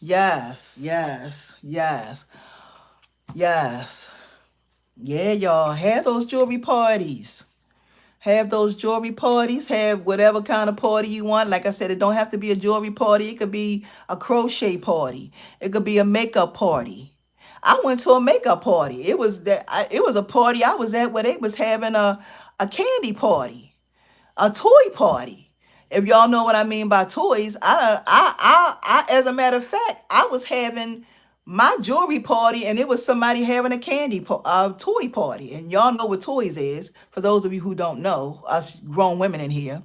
Yes, yes, yes, yes. Yeah, y'all. Have those jewelry parties. Have those jewelry parties, have whatever kind of party you want. Like I said, it don't have to be a jewelry party. It could be a crochet party. It could be a makeup party. I went to a makeup party. It was a party I was at where they was having a candy party, a toy party. If y'all know what I mean by toys, as a matter of fact, I was having my jewelry party, and it was somebody having a toy party. And y'all know what toys is. For those of you who don't know, us grown women in here,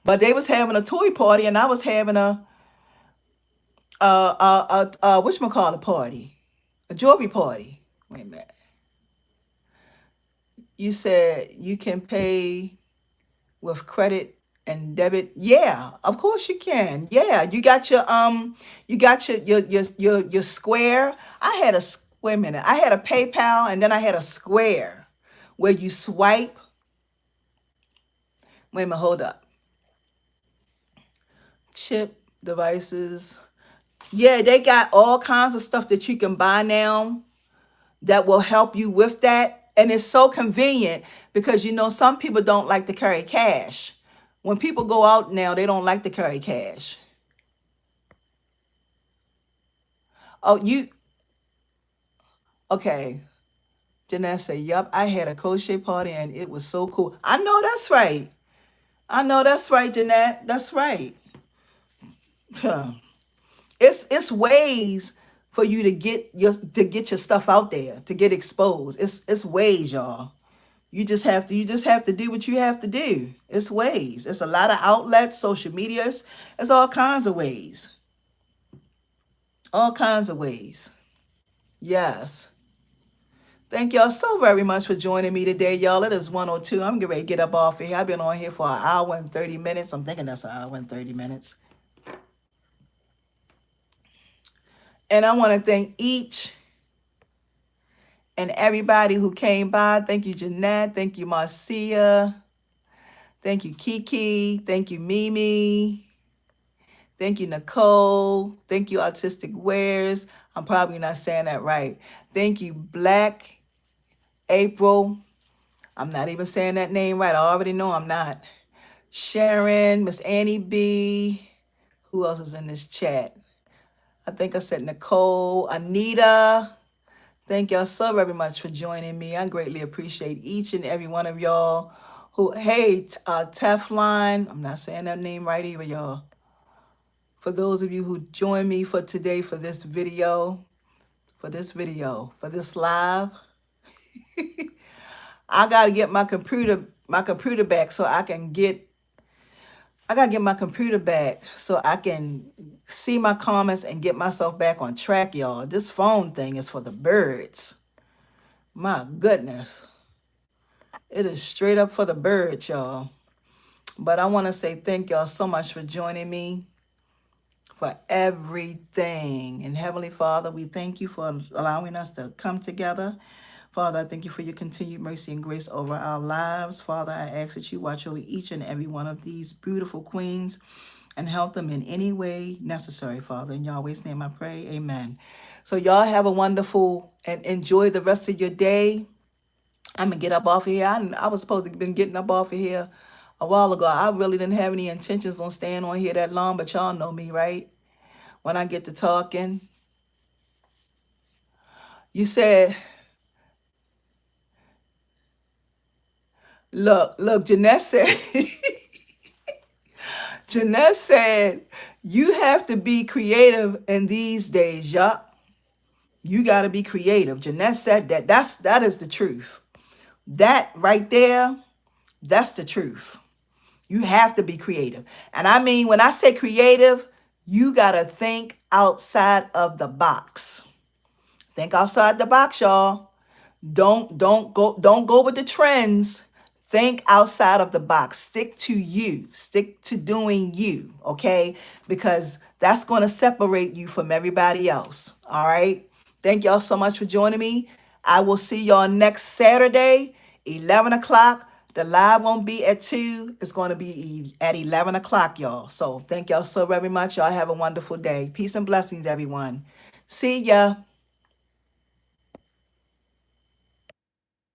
but they was having a toy party, and I was having a whatchamacallit party, a jewelry party. Wait a minute. You said you can pay with credit and debit. Yeah, of course you can. Yeah, you got your Square. Wait a minute. I had a PayPal, and then I had a Square where you swipe. Wait a minute, hold up. Chip devices. Yeah, they got all kinds of stuff that you can buy now that will help you with that. And it's so convenient because some people don't like to carry cash. When people go out now, they don't like to carry cash. Oh, okay. Jeanette say, yup, I had a crochet party and it was so cool. I know that's right. I know that's right, Jeanette. That's right. Huh. It's ways for you to get your stuff out there, to get exposed. It's ways, y'all. You just have to do what you have to do. It's ways. It's a lot of outlets, social media. It's all kinds of ways. All kinds of ways. Yes. Thank y'all so very much for joining me today, y'all. It is 102. I'm getting ready to get up off of here. I've been on here for an hour and 30 minutes. I'm thinking that's an hour and 30 minutes. And I want to thank each and everybody who came by. Thank you, Jeanette. Thank you, Marcia. Thank you, Kiki. Thank you, Mimi. Thank you, Nicole. Thank you, Artistic Wares. I'm probably not saying that right. Thank you, Black April. I'm not even saying that name right. I already know I'm not. Sharon, Miss Annie B. Who else is in this chat? I think I said Nicole, Anita. Thank y'all so very much for joining me. I greatly appreciate each and every one of y'all who, hey, Teflon. I'm not saying that name right either, y'all. For those of you who joined me for today, for this live, I gotta get my computer back so I can get. I gotta get my computer back so I can see my comments and get myself back on track, y'all. This phone thing is for the birds. My goodness. It is straight up for the birds, y'all. But I want to say thank y'all so much for joining me for everything. And Heavenly Father, we thank you for allowing us to come together. Father, I thank you for your continued mercy and grace over our lives. Father, I ask that you watch over each and every one of these beautiful queens and help them in any way necessary, Father. In Yahweh's name I pray, amen. So y'all have a wonderful and enjoy the rest of your day. I'm going to get up off of here. I was supposed to have been getting up off of here a while ago. I really didn't have any intentions on staying on here that long, but y'all know me, right? When I get to talking. You said, look, Jeanette said, Jeanette said, you have to be creative in these days, y'all. You got to be creative. Jeanette said that. That is the truth. That right there, that's the truth. You have to be creative. And I mean, when I say creative, you got to think outside of the box. Think outside the box, y'all. Don't go with the trends. Think outside of the box. Stick to you. Stick to doing you, okay? Because that's going to separate you from everybody else, all right? Thank y'all so much for joining me. I will see y'all next Saturday, 11 o'clock. The live won't be at 2. It's going to be at 11 o'clock, y'all. So thank y'all so very much. Y'all have a wonderful day. Peace and blessings, everyone. See ya.